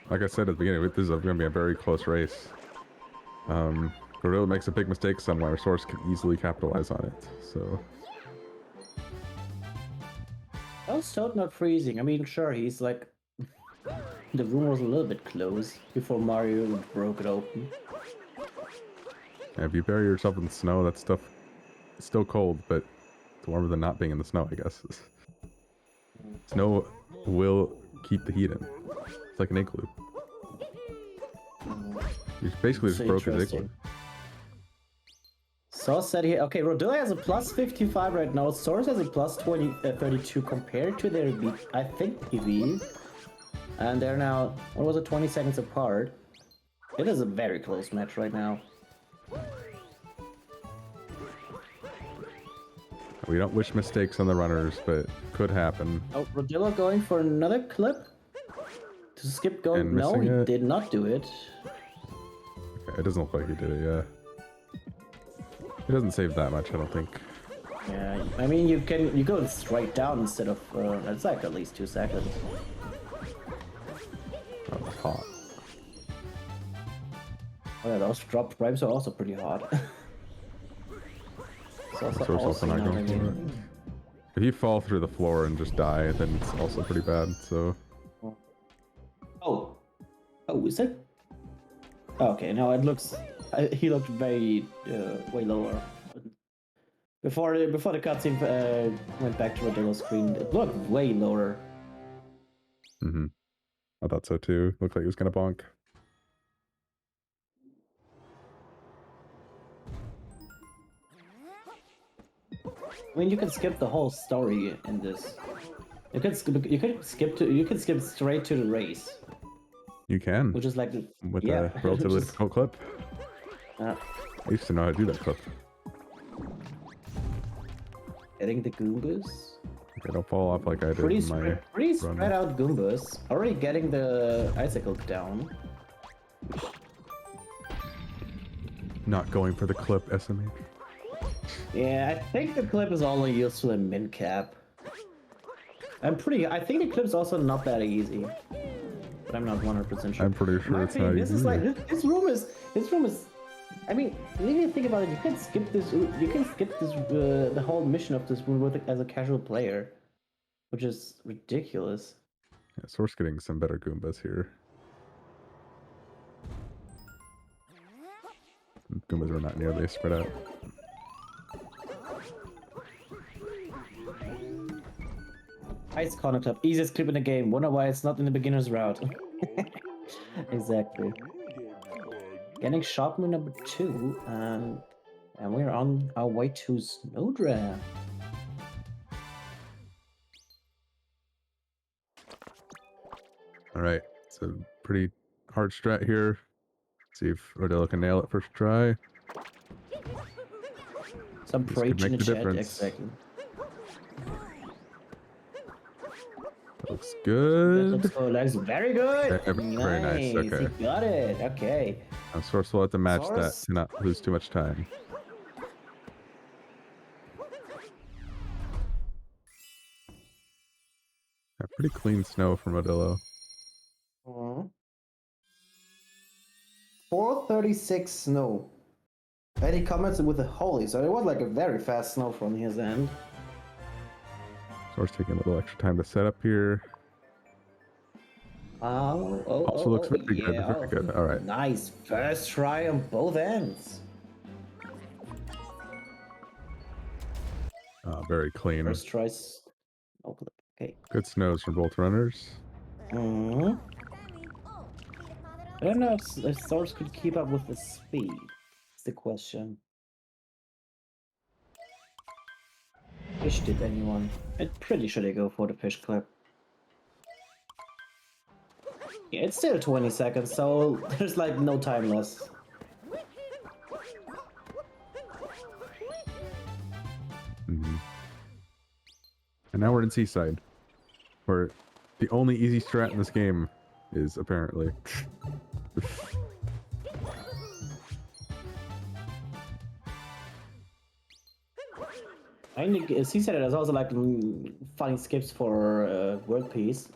like I said at the beginning, this is going to be a very close race. Rodillo makes a big mistake somewhere, Source can easily capitalize on it. So. How's Toad not freezing? I mean, sure, he's like. The room was a little bit close before Mario broke it open. Yeah, if you bury yourself in the snow, that stuff is still cold, but it's warmer than not being in the snow, I guess. Snow will keep the heat in. It's like an igloo. You basically just broke his igloo. Source said here, okay, Rodillo has a plus 55 right now. Source has a plus 32 compared to their, I think, PB. And they're now, what was it, 20 seconds apart. It is a very close match right now. We don't wish mistakes on the runners, but could happen. Oh, Rodillo going for another clip? To skip going? No, he did not do it. Okay, it doesn't look like he did it, yeah. It doesn't save that much, I don't think. Yeah, I mean, you go straight down instead of, it's like at least 2 seconds. That was hot. Oh yeah, those drop frames are also pretty hot. Source also not going for it. If you fall through the floor and just die, then it's also pretty bad, so... Oh, is it? Oh, okay, no, it looks... he looked very, way lower. Before the cutscene went back to Rodillo's screen, it looked way lower. I thought so too. Looked like he was gonna bonk. I mean, you can skip the whole story in this. You could skip straight to the race. You can. Which is like with a relatively difficult clip. I used to know how to do that clip. Getting the Goombas. They don't fall off like I did Pretty in my run. spread out Goombas. Already getting the icicle down. Not going for the clip, SMH. Yeah, I think the clip is only useful in min cap. I think the clip's also not that easy. But I'm not 100% sure. I'm pretty sure it's not this easy. is like this room is I mean, when you think about it, you can skip this the whole mission of this room as a casual player. which is ridiculous. Yeah, Source getting some better Goombas here. Goombas are not nearly as spread out. Ice Corner Club, easiest clip in the game. Wonder why it's not in the beginner's route. Exactly. Getting Shark Moon number 2, and we're on our way to Snowdrop. All right, it's a pretty hard strat here. See if Rodillo can nail it first try. Some This could preach in make the the chat, difference. exactly. That looks That good. looks good, Lex. Very good. Very nice, okay. He got it. Okay. Now Source will have to match that Source. to not lose too much time. Yeah, pretty clean snow from Rodillo. 436 snow. And he comments with a holy, so it was like a very fast snow from his end. Source taking a little extra time to set up here. Also looks very good, very good. All right. Nice first try on both ends. Very clean. First tries. No clip. Okay. Good snows from both runners. I don't know if Source could keep up with the speed. That's the question. Fish did anyone? I'm pretty sure they go for the fish clip. Yeah, it's still 20 seconds, so there's like no time loss. And now we're in Seaside, where the only easy strat in this game is apparently. I think Seaside has also like funny skips for World Peace,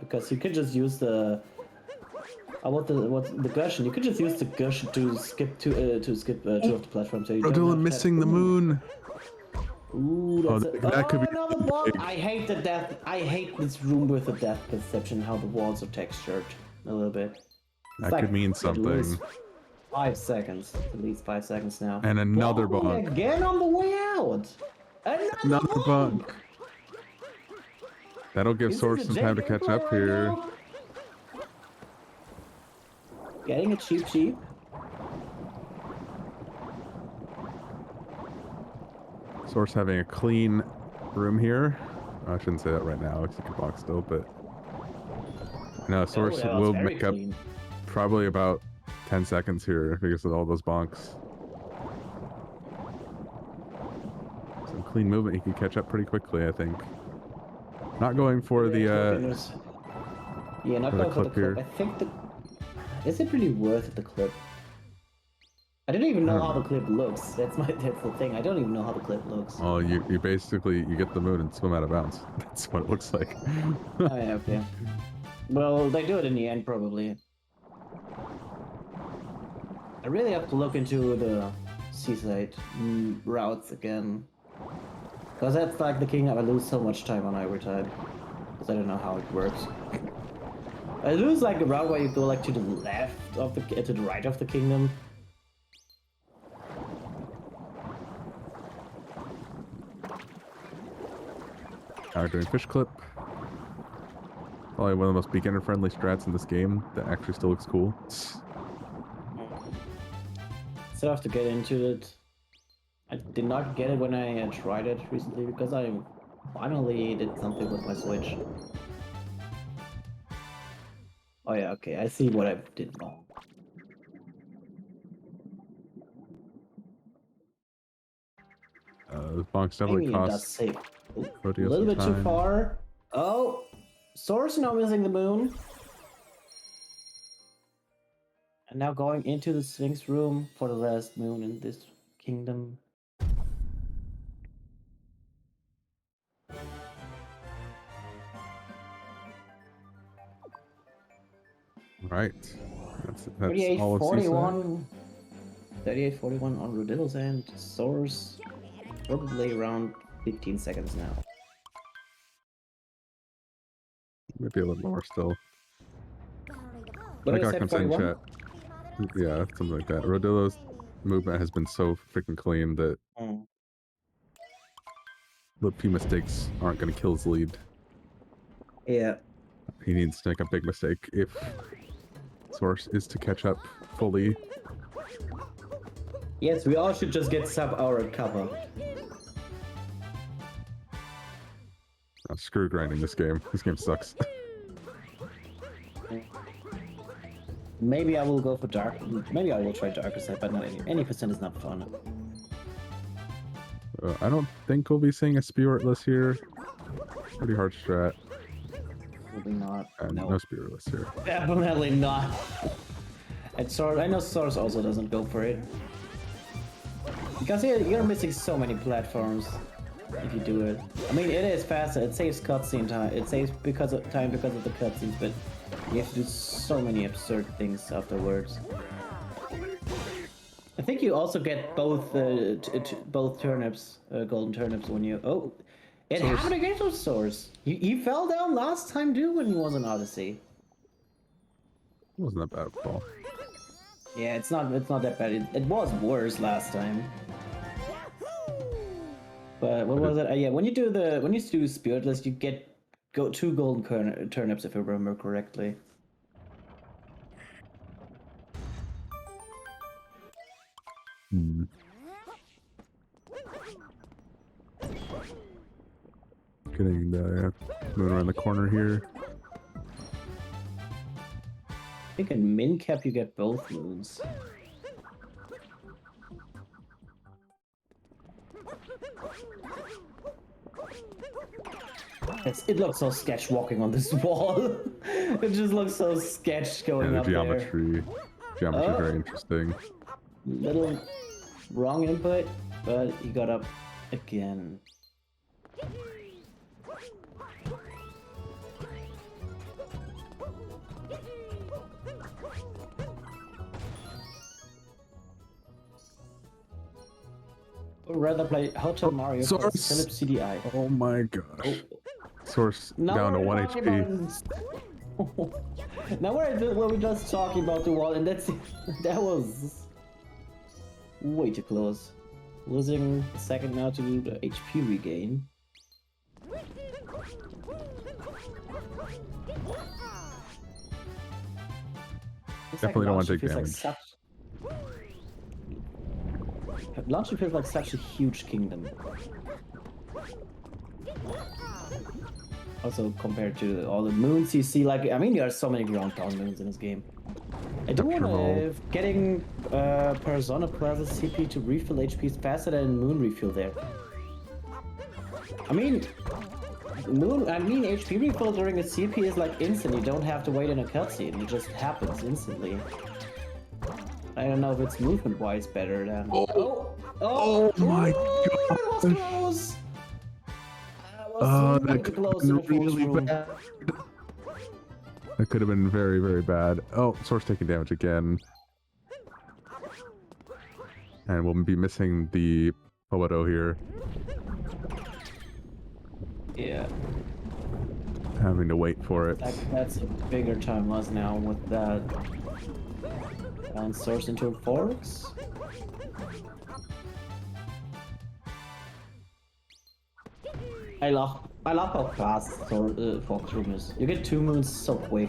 because you could just use the the Gershon. You could just use the Gershon to skip two of the platforms. So you don't Rodillo have to missing the moon. Ooh, that's that could be another bug. big. I hate the death. I hate this room with the depth perception. How the walls are textured a little bit. That could mean at least something. 5 seconds. At least 5 seconds now. And another Bog bug. again on the way out. Another bog. bug. That'll give Is Source it some a time to Jacob catch up right here. now? Getting it cheap. Source having a clean room here. I shouldn't say that right now because he can block still, but no, Source yeah, will it's very make up clean. probably about 10 seconds here because of all those bonks. Some clean movement, he can catch up pretty quickly, I think. Not going for the yeah, not for the going for the clip here. clip. I think the is it really worth the clip? I don't even know how the clip looks. That's the thing. I don't even know how the clip looks. Oh, you basically you get the moon and swim out of bounds. That's what it looks like. Oh yeah, okay. Well, they do it in the end probably. I really have to look into the Seaside routes again. Because that's like the kingdom I lose so much time on every time. Because I don't know how it works. I lose like a route where you go like to the left of the to the right of the kingdom. Doing fish clip. Probably one of the most beginner friendly strats in this game that actually still looks cool. Still have to get into it. I did not get it when I tried it recently because I finally did something with my Switch. Oh yeah, okay, I see what I did wrong. The bonks definitely Maybe it does cost save a Rodillo little some bit too time. far. Oh, Source now missing the moon. And now going into the Sphinx room for the last moon in this kingdom. Right. That's all of Seaside. 38-41. 38-41 on Rodillo's end. Source probably around 15 seconds now. Maybe a little more still. What I did I got say, comes in 41? chat. Yeah, something like that. Rodillo's movement has been so freaking clean that Mm. the few mistakes aren't going to kill his lead. Yeah. He needs to make a big mistake if Source is to catch up fully. Yes, we all should just get sub-hour cover. Screw grinding this game. This game sucks. Maybe I will go for dark. Maybe I will try darker side, but not any percent is not fun. I don't think we'll be seeing a spiritless here. Pretty hard strat. Probably not. And No. no spiritless here. Definitely not. And Source, I know Source also doesn't go for it. Because you're missing so many platforms if you do it. I mean, it is faster. It saves cutscene time. It saves because of the cutscenes, but you have to do so many absurd things afterwards. I think you also get both both turnips, golden turnips when you. Oh, it Source. happened again to Source. He fell down last time too when he was in Odyssey. It wasn't that bad at all. Yeah, it's not that bad. It was worse last time. But what was it? Yeah, when you do spiritless, you get two golden turnips if I remember correctly. Hmm. Getting the moon around the corner here. I think in min cap you get both moons. It looks so sketch walking on this wall. It just looks so sketch going Yeah, up the geometry. Geometry Oh. very interesting. there. Little wrong input, but he got up again. I'd rather play Hotel Mario for Source. Philips CDI. Oh my gosh. Source Now down to we're 1 talking HP. about- now we're just talking about the wall, and that was way too close. Losing a second now to do the HP regain. It's Definitely don't want to Launcher take feels damage. Launcher feels like such a huge kingdom. Also compared to all the moons you see, like, I mean, there are so many ground pound moons in this game. I do Capture wonder roll. if getting Persona Plaza CP to refill HP is faster than moon refill there. I mean, HP refill during a CP is like instant. You don't have to wait in a cutscene. It just happens instantly. I don't know if it's movement-wise better than. Oh my That was gosh. close. Oh, way that too could close have to been the force really room. bad. That could have been very, very bad. Oh, Source taking damage again. And we'll be missing the Poeto here. Yeah, Having to wait for it. that's a bigger time loss now with that. And Source into forks. I love how fast Fox Room is. You get 2 moons so quick.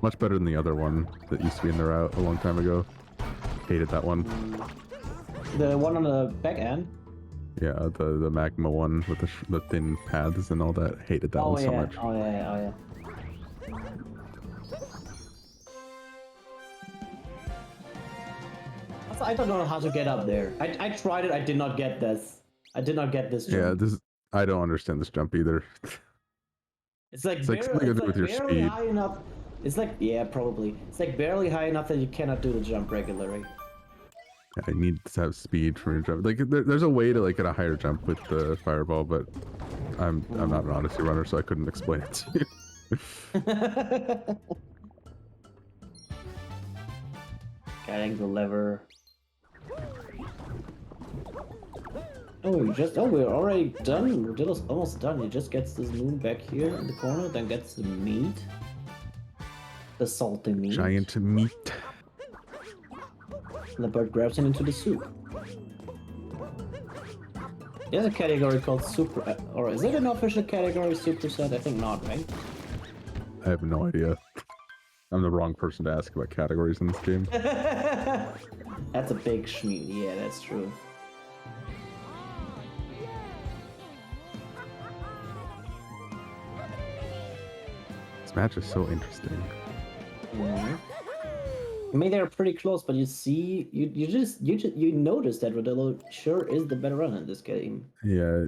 Much better than the other one that used to be in the route a long time ago. Hated that one. The one on the back end. Yeah, the magma one with the thin paths and all that. Hated that one so much. Oh yeah. Also, I don't know how to get up there. I tried it. I did not get this. I did not get this. Yeah, Jump. I don't understand this jump either. It's like It's like something to do with your barely speed. high enough. It's like, yeah, probably. It's like barely high enough that you cannot do the jump regularly. I need to have speed for your jump. Like there's a way to like get a higher jump with the fireball, but I'm not an Odyssey runner, so I couldn't explain it to you. Getting the lever. we're already done. Rodillo's almost done. He just gets this moon back here in the corner, then gets the meat. The salty meat. Giant meat. And the bird grabs him into the soup. There's a category called Super... or is it an official category, Superset? I think not, right? I have no idea. I'm the wrong person to ask about categories in this game. That's a big schmeat. Yeah, that's true. This match is so interesting. Mhm. I mean, they're pretty close, but you see, you notice that Rodillo sure is the better runner in this game. Yeah,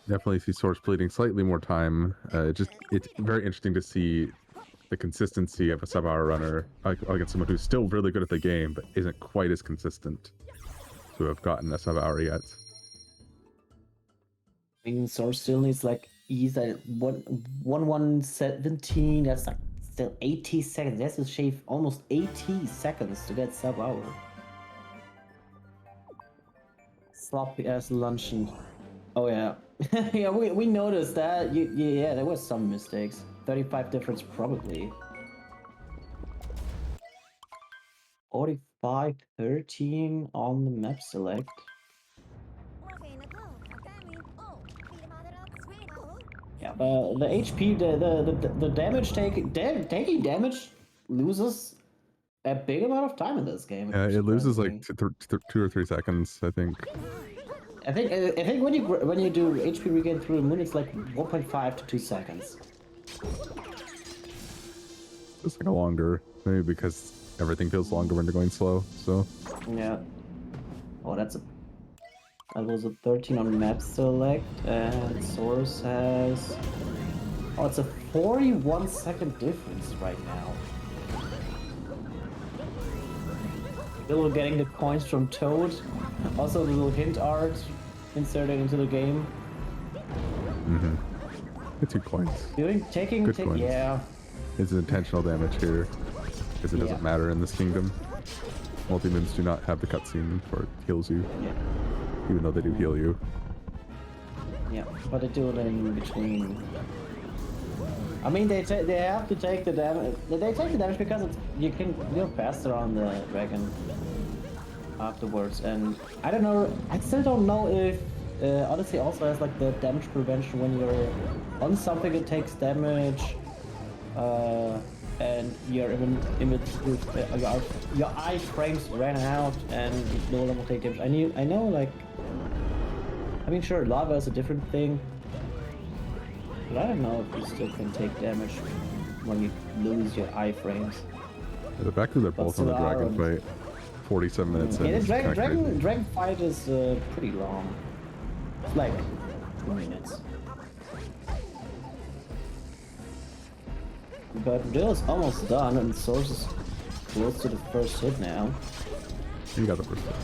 definitely see Source bleeding slightly more time. It's very interesting to see the consistency of a sub-hour runner against someone who's still really good at the game, but isn't quite as consistent to have gotten a sub-hour yet. I mean, Source still needs like he's at 1:17. That's like still 80 seconds. He has to shave almost 80 seconds to get sub-hour. Sloppy ass luncheon. Oh yeah, yeah. We noticed that. Yeah, there was some mistakes. 35 difference probably. 45-13 on the map select. Yeah, the HP, the damage taking damage loses a big amount of time in this game. Yeah, it loses like 2 or 3 seconds, I think. I think when you do HP regain through the moon, it's like 1.5 to 2 seconds. It's like a longer, maybe because everything feels longer when you're going slow. So Yeah. Oh, that was a 13 on map select, and Source has... oh, it's a 41-second difference right now. Still getting the coins from Toad. Also, the little hint art inserted into the game. the 2 coins. Taking, coins. yeah. It's intentional damage here, because it Yeah. doesn't matter in this kingdom. Multi-moons do not have the cutscene where it heals you, Yeah. even though they do heal you. Yeah, but they do it in between. I mean, they have to take the damage. They take the damage because you can go faster on the dragon afterwards. And I don't know. I still don't know if Odyssey also has like the damage prevention when you're on something that takes damage, and your iframes ran out and you no longer take damage. I know, like. I mean, sure, lava is a different thing, but I don't know if you still can take damage when you lose your iframes. Yeah, the fact that they're both on the dragon fight, 47 minutes in. Yeah, the is kinda crazy. dragon fight is pretty long. It's like 2 minutes. But Rodillo's almost done, and Source is close to the first hit now. You got the first hit.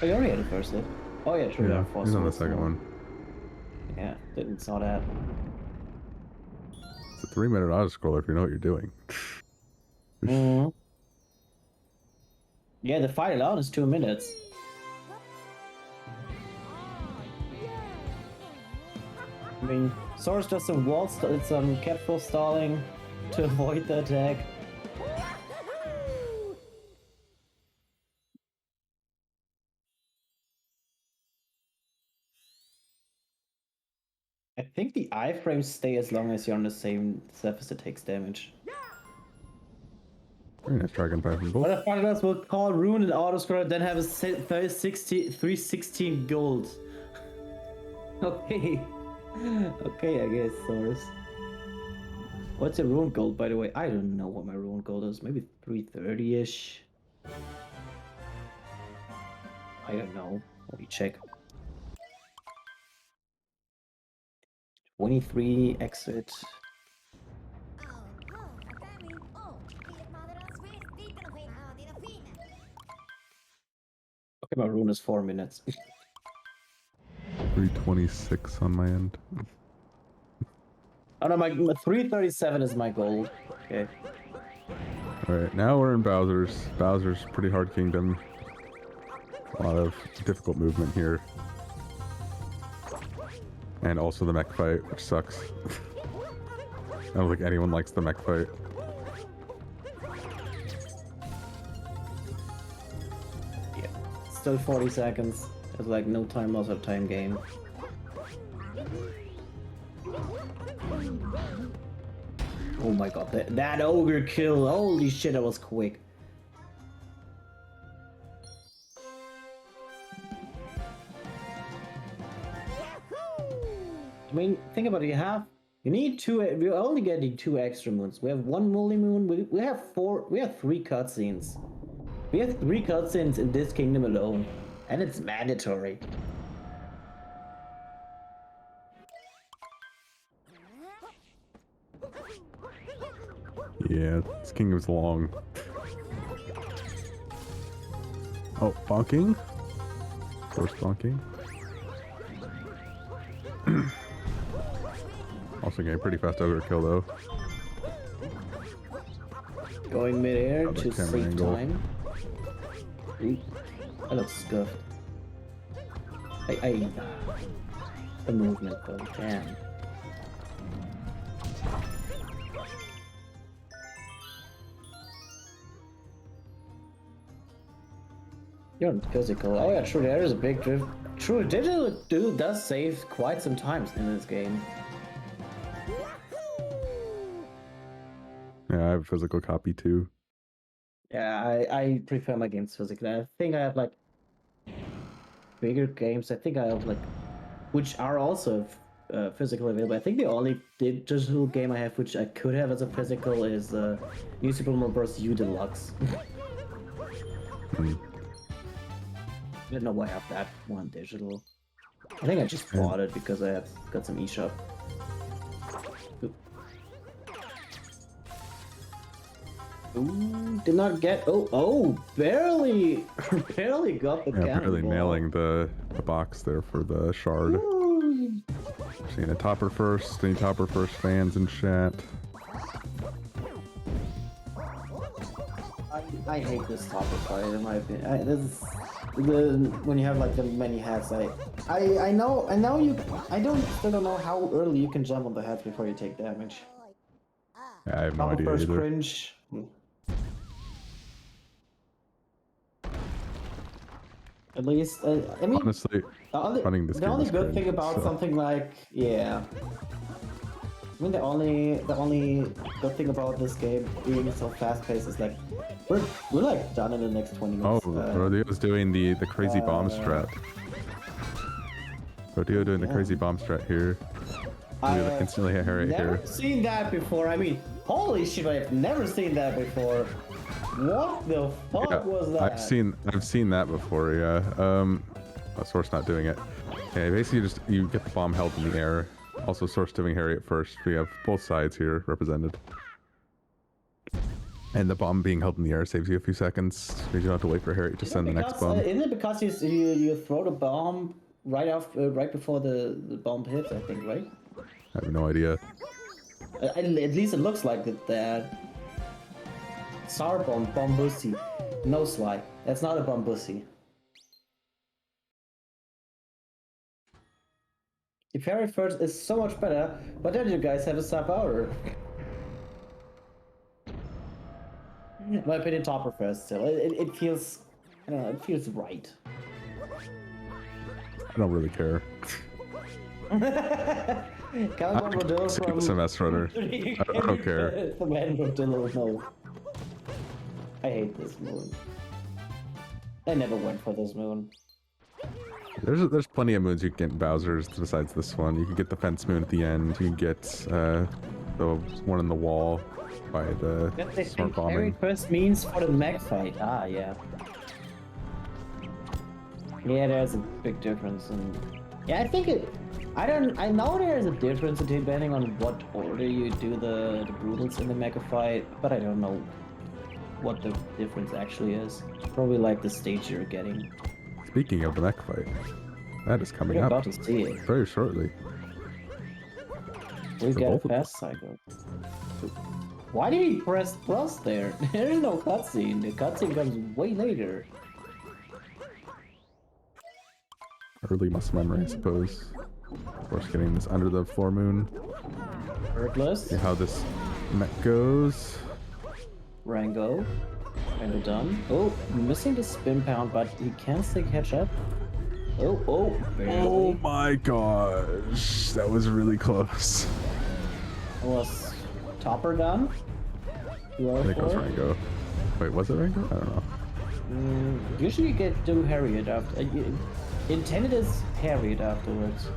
Oh, you already had the first hit. Oh yeah, sure. Yeah, there are he's on the 4 second one. Yeah, didn't saw that. It's a 3-minute auto-scroller if you know what you're doing. Mm-hmm. Yeah, the fight alone is 2 minutes. I mean, Source does some some careful stalling to avoid the attack. I think the iframes stay as long as you're on the same surface that takes damage. Very nice dragon fight from both. What if fighters will call Rune and autoscroller, then have a 316 gold? Okay. Okay, I guess, Source. What's your Rune gold, by the way? I don't know what my Rune gold is. Maybe 330-ish? I don't know. Let me check. 23 exit. Okay, my Rune is 4 minutes. 326 on my end. Oh no, my 337 is my gold. Okay. Alright, now we're in Bowser's. Bowser's pretty hard kingdom. A lot of difficult movement here. And also the mech fight, which sucks. I don't think anyone likes the mech fight. Yeah. Still 40 seconds. It's like no time loss of time game. Oh my god, that ogre kill! Holy shit, that was quick. I mean, think about it. You need two. We're only getting 2 extra moons. We have 1 multi moon. We have 4. We have 3 cutscenes. We have 3 cutscenes in this kingdom alone, and it's mandatory. Yeah, this kingdom's long. Oh, bonking? Force bonking. Also getting pretty fast ogre kill though. Going mid-air Other to camera save angle. time. Ooh, that looks scuffed. The movement though, damn. You're on physical. Oh yeah, true, there is a big drift. True, digital does save quite some times in this game. Yeah, I have a physical copy too. Yeah, I prefer my games physically. I think I have like bigger games. I think I have like, which are also physically available. I think the only digital game I have which I could have as a physical is New Super Mario Bros. U Deluxe. I don't know why I have that one digital. I think I just bought it because I have got some eShop. Ooh, did not get. Oh, barely got the Yeah, barely cannonball. nailing the box there for the shard. Ooh. Seeing a topper first, any topper first fans in chat. I hate this topper fight in my opinion. This is when you have like the many hats. I know you. Still don't know how early you can jump on the hats before you take damage. Yeah, I have no Topper idea first either. cringe. At least, I mean, Honestly, running this the game only is good cringe, thing about so. something like, yeah. I mean, the only good thing about this game being so fast-paced is like, we're like done in the next 20 Oh, minutes. Rodillo's doing the crazy bomb strat. Rodillo doing the yeah. crazy bomb strat here. I Look, instantly hit her right never here. seen that before. I mean, holy shit, I've never seen that before. What the fuck Yeah, was that? I've seen that before, yeah. Source not doing it. Yeah, basically you get the bomb held in the air. Also Source doing Harry at first. We have both sides here represented. And the bomb being held in the air saves you a few seconds. Because you don't have to wait for Harry to send the next bomb. Isn't it because you throw the bomb right before the bomb hits, I think, right? I have no idea. At least it looks like that. Sarbomb, Bombussy. No Sly. That's not a Bombussy. The Fairy first is so much better, but then you guys have a sub hour. In my opinion, Topper first still. It feels, I don't know, it feels right. I don't really care. Come on, Rodillo from SMS runner. I don't care. The man Rodillo, no. I hate this moon. I never went for this moon. There's plenty of moons you can get in Bowser's besides this one. You can get the fence moon at the end. You can get the one in the wall by the What they smart think Harry bombing. first means for the mech fight. Ah, yeah. Yeah, there's a big difference. Yeah, I think it. I know there's a difference depending on what order you do the brutals in the mecha fight, but I don't know what the difference actually is. Probably like the stage you're getting. Speaking of the mech fight, that is coming We're up about to see it. very shortly. We For get a both of them. fast cycle. Why did he press plus there? There's no cutscene. The cutscene comes way later. early muscle memory, I suppose. Of course, getting this under the full moon. Birdless. See how this mech goes. Rango. Rango done. Oh, missing the spin pound, but he can still catch up. Oh, barely. Oh my gosh, that was really close. Was Topper done? I think it was Rango. Wait, was it Rango? I don't know. Usually you get to Harriet after. Intended as Harriet afterwards.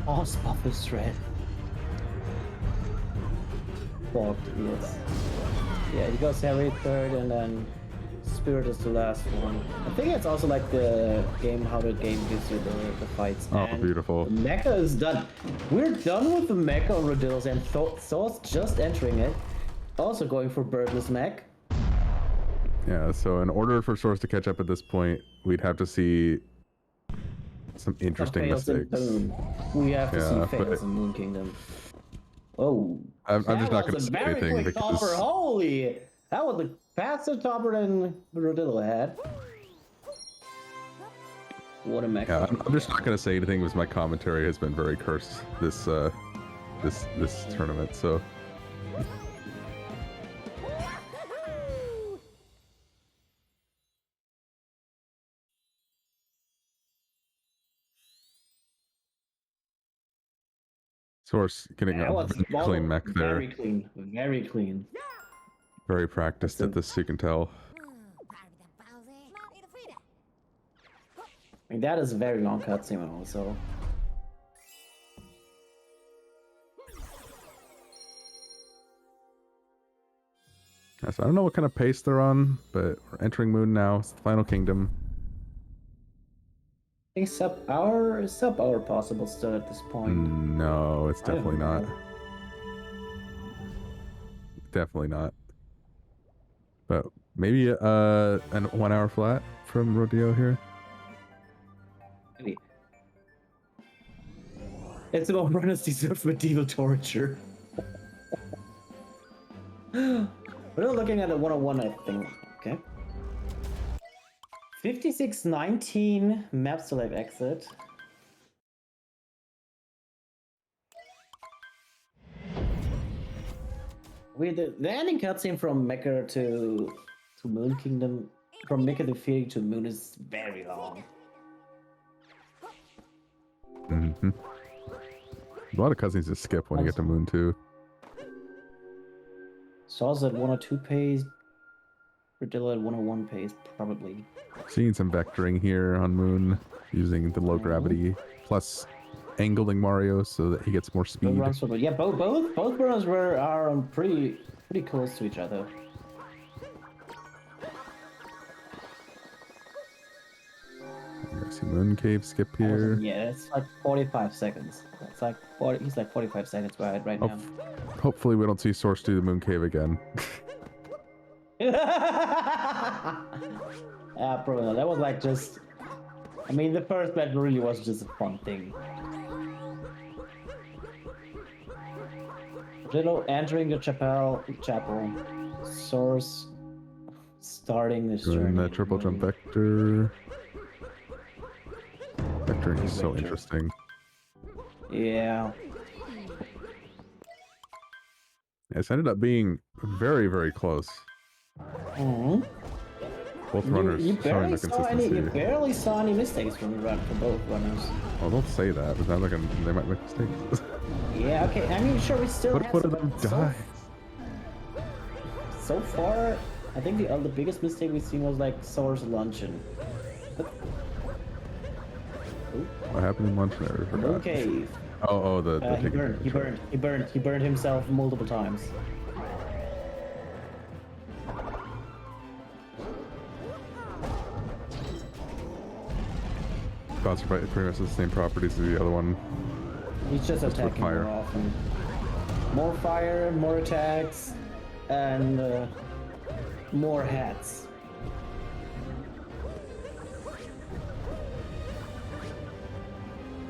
Oh, Spot is thread. Fogged, yes. Yeah, he goes Harriet third, and then Spirit is the last one. I think it's also like the game, how the game gives you the fights. Oh, and beautiful. The mecha is done. We're done with the mecha on Rodillo's and Thor's just entering it. Also going for Birdless mech. Yeah, so in order for Source to catch up at this point, we'd have to see some interesting Fails in mistakes. Boom. We have to see fails but in Moon Kingdom. Oh, I'm just not that going to was a say very anything quick because topper. Holy, that was a faster topper than Rodillo had. What a mech. yeah, I'm just not going to say anything because my commentary has been very cursed this tournament. So Source getting That a was very clean mech there. Very clean, very clean. Very practiced at this, you can tell. I mean, that is a very long cutscene also. Yeah, so I don't know what kind of pace they're on, but we're entering Moon now. It's the final kingdom. I think sub-hour possible still at this point. No, it's I don't definitely not. know. Definitely not. But maybe an 1 hour flat from Rodillo here. Maybe. It's about runners deserve medieval torture. We're not looking at a 101, I think. Okay. 5619 map select exit. With the ending cutscene from Mecha to Moon Kingdom, from Mecha the Fury to Moon is very long. Mm-hmm. A lot of cutscenes to skip when you get to Moon 2. Saws at 102 pace, Rodillo at 101 pace, probably. Seeing some vectoring here on Moon using the low gravity plus angling Mario so that he gets more speed. Yeah, both runs are on pretty close to each other. I see Moon Cave skip here. Yeah, it's like 45 seconds. It's like 40. He's like 45 seconds right now. Hopefully we don't see Source do the Moon Cave again. Yeah, probably not. That was like just. I mean, the first match really was just a fun thing. Rodillo entering the chapel. Source starting this Doing journey. the triple jump vector. Vectoring is so interesting. Yeah. It's ended up being very, very close. Mm-hmm. Both runners You showing barely the saw consistency. any mistakes from both runners. Oh, don't say that. It sounds like they might make mistakes. Yeah, okay. I mean, sure, we still What have if one of them dies? So far, I think the biggest mistake we've seen was like Source luncheon. What happened in lunch there? I forgot. Okay. Oh, the He burned himself multiple times. Bots are pretty much the same properties as the other one. He's just attacking fire. more often. More fire, more attacks, and more hats.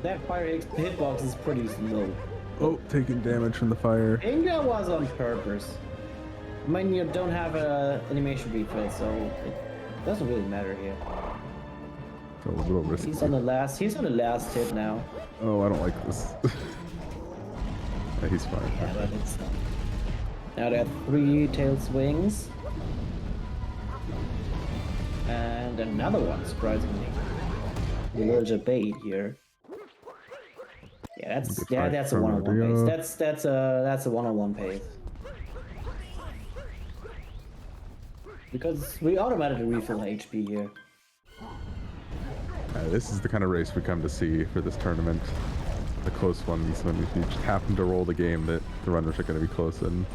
That fire hitbox is pretty slow. Oh, taking damage from the fire. I think that was on purpose. I mean, you don't have a animation refill, so Doesn't really matter here. So a little risky. He's on the last hit now. Oh, I don't like this. Yeah, he's fine. Yeah, but it's now they have 3 tail swings. And another one, surprisingly. A little debate here. Yeah, that's a one-on-one pace. That's a one-on-one pace. Because we automatically refill HP here. This is the kind of race we come to see for this tournament. The close ones, when you just happen to roll the game that the runners are going to be close in.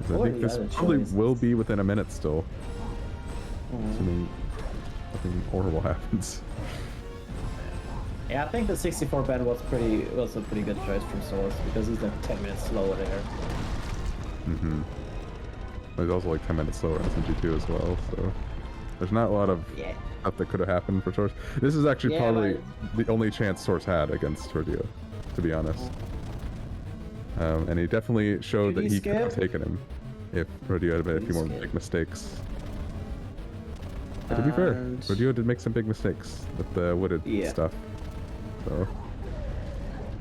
I think this probably will be within a minute still. Assuming nothing horrible happens. Yeah, I think the 64 band was a pretty good choice from Source because he's like 10 minutes slower there. Mm-hmm. He's also like 10 minutes slower in SMG2 as well, so there's not a lot of stuff that could have happened for Source. This is actually probably the only chance Source had against Rodillo, to be honest. And he definitely showed that he could have taken him if Rodillo had made a few more big mistakes. But to be fair, Rodillo did make some big mistakes with the wooded stuff. So.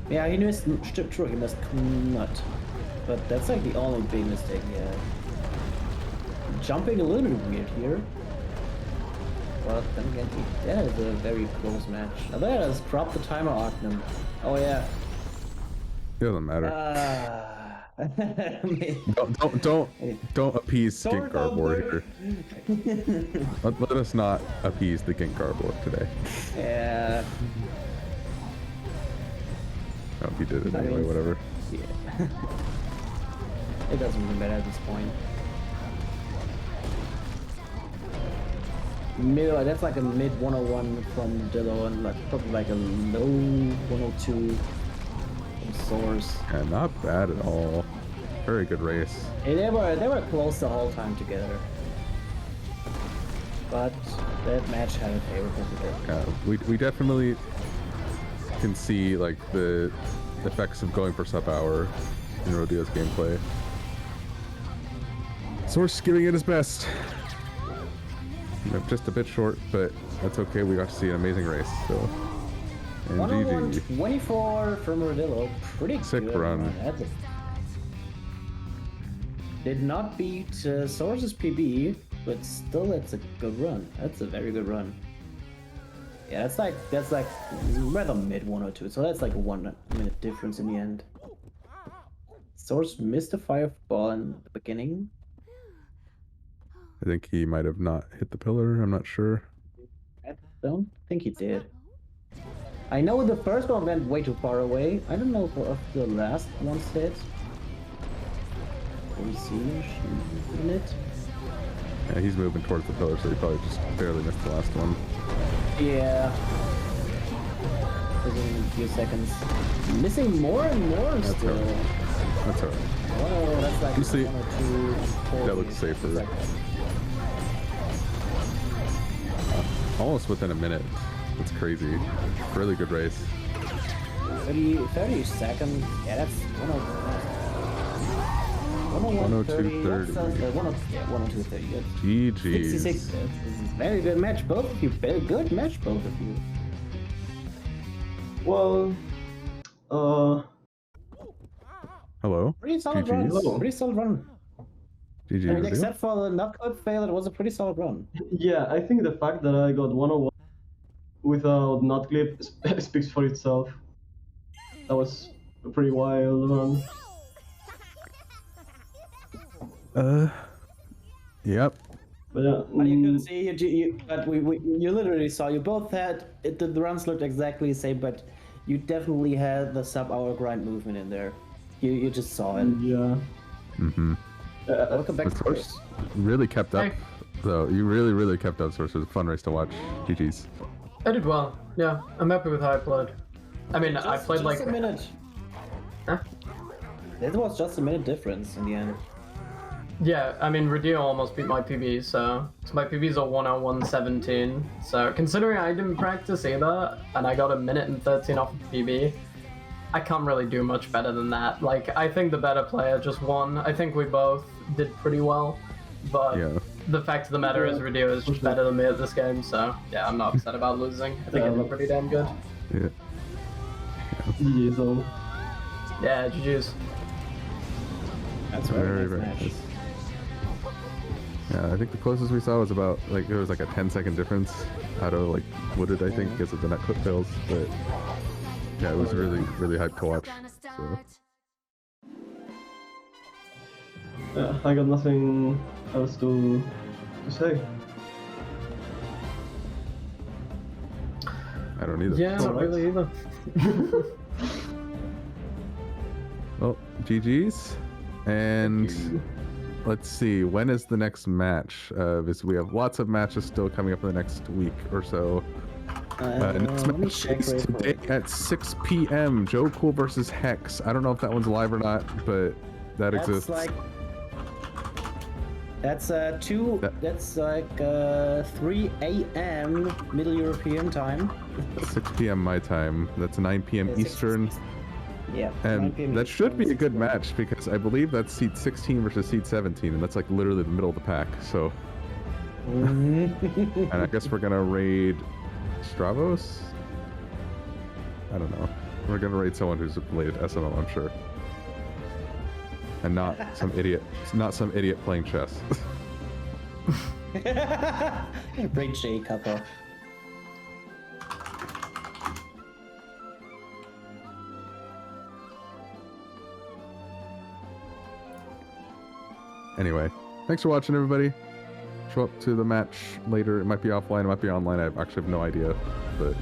Yeah, he missed, true, he missed nut. But that's like the only big mistake he had. Jumping a little bit weird here. But then again, that is a very close match. Now that has dropped the timer Arcanum. Oh yeah. It doesn't matter. Don't appease Gink Garboard here. let us not appease the Gink Garboard today. Yeah. Oh, he did it anyway, whatever. Yeah. It doesn't really matter at this point. That's like a mid 101 from Rodillo and like probably like a low 102 from Source. Yeah, not bad at all. Very good race. Hey, they were close the whole time together. But that match had a favorable result. Yeah, we definitely can see like the effects of going for sub-hour in Rodillo's gameplay. Source giving it his best. Just a bit short, but that's okay. We got to see an amazing race. So, and 101.24 from Rodillo. Pretty sick good run. Did not beat Source's PB, but still, that's a good run. That's a very good run. Yeah, that's like rather mid 102. So that's like a 1 minute difference in the end. Source missed a fireball in the beginning. I think he might have not hit the pillar. I'm not sure. I don't think he did. I know the first one went way too far away. I don't know if the last one hit. Can we see it? Yeah, he's moving towards the pillar, so he probably just barely missed the last one. Yeah. In a few seconds. Missing more and more that's still. Right. That's alright. Oh, that's like you see, 102. that looks safer. Almost within a minute. That's crazy. Really good race. 30 seconds. Yeah, that's 102.30. 102.30. GG's. 66. This is a very good match, both of you. Very good match, both of you. Well, hello. Pretty solid GG's. run. Pretty solid run. GG. I mean, except for the nut clip fail, it was a pretty solid run. yeah, I think the fact that I got 101 without nut clip speaks for itself. That was a pretty wild run. Yep. But yeah. But you could see, but you literally saw, you both had, the runs looked exactly the same, but you definitely had the sub-hour grind movement in there. You just saw it. Yeah. Mm-hmm. Welcome back to Source. Really kept up, though. You really kept up, Source. It was a fun race to watch. GG's. I did well. Yeah, I'm happy with how I played. I mean, I played like a minute. Huh? It was just a minute difference in the end. Yeah, I mean, Rodillo almost beat my PB, so my PB's a 101.17. So considering I didn't practice either, and I got a minute and 13 off of PB, I can't really do much better than that. Like, I think the better player just won. I think we both did pretty well, but the fact of the matter is Rodillo is just better than me at this game, so yeah, I'm not upset about losing. I think I did pretty damn good. Yeah. GG, so. Yeah, GG's. That's Very, nice very match. nice. Yeah, I think the closest we saw was about, like, there was like a 10-second difference out of, like, Wooded, I think, because of the net clip fails, but yeah, it was really, really hyped to watch, so. Yeah, I got nothing else to say. I don't either. Yeah, not really either. Well, GG's, and let's see, when is the next match? We have lots of matches still coming up in the next week or so. Next Let me match check is real today quick. at 6 p.m. Joe Cool versus Hex. I don't know if that one's live or not, but that That's exists. like that's that's like 3 a.m. Middle European time. 6 p.m. my time. That's 9 p.m. Yeah, 6 Eastern. Yeah. 9 And PM that should Eastern, be a 6 good p.m. match because I believe that's seed 16 versus seed 17, and that's like literally the middle of the pack. So, and I guess we're gonna raid Stravos. I don't know. We're gonna raid someone who's related to SML, I'm sure, and not some idiot. Not some idiot playing chess. Great J couple. Anyway, thanks for watching, everybody. Show up to the match later. It might be offline, it might be online. I actually have no idea, but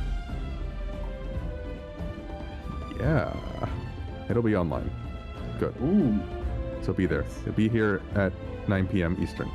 yeah, it'll be online. Good. Ooh. So be there. It'll be here at 9 p.m. Eastern.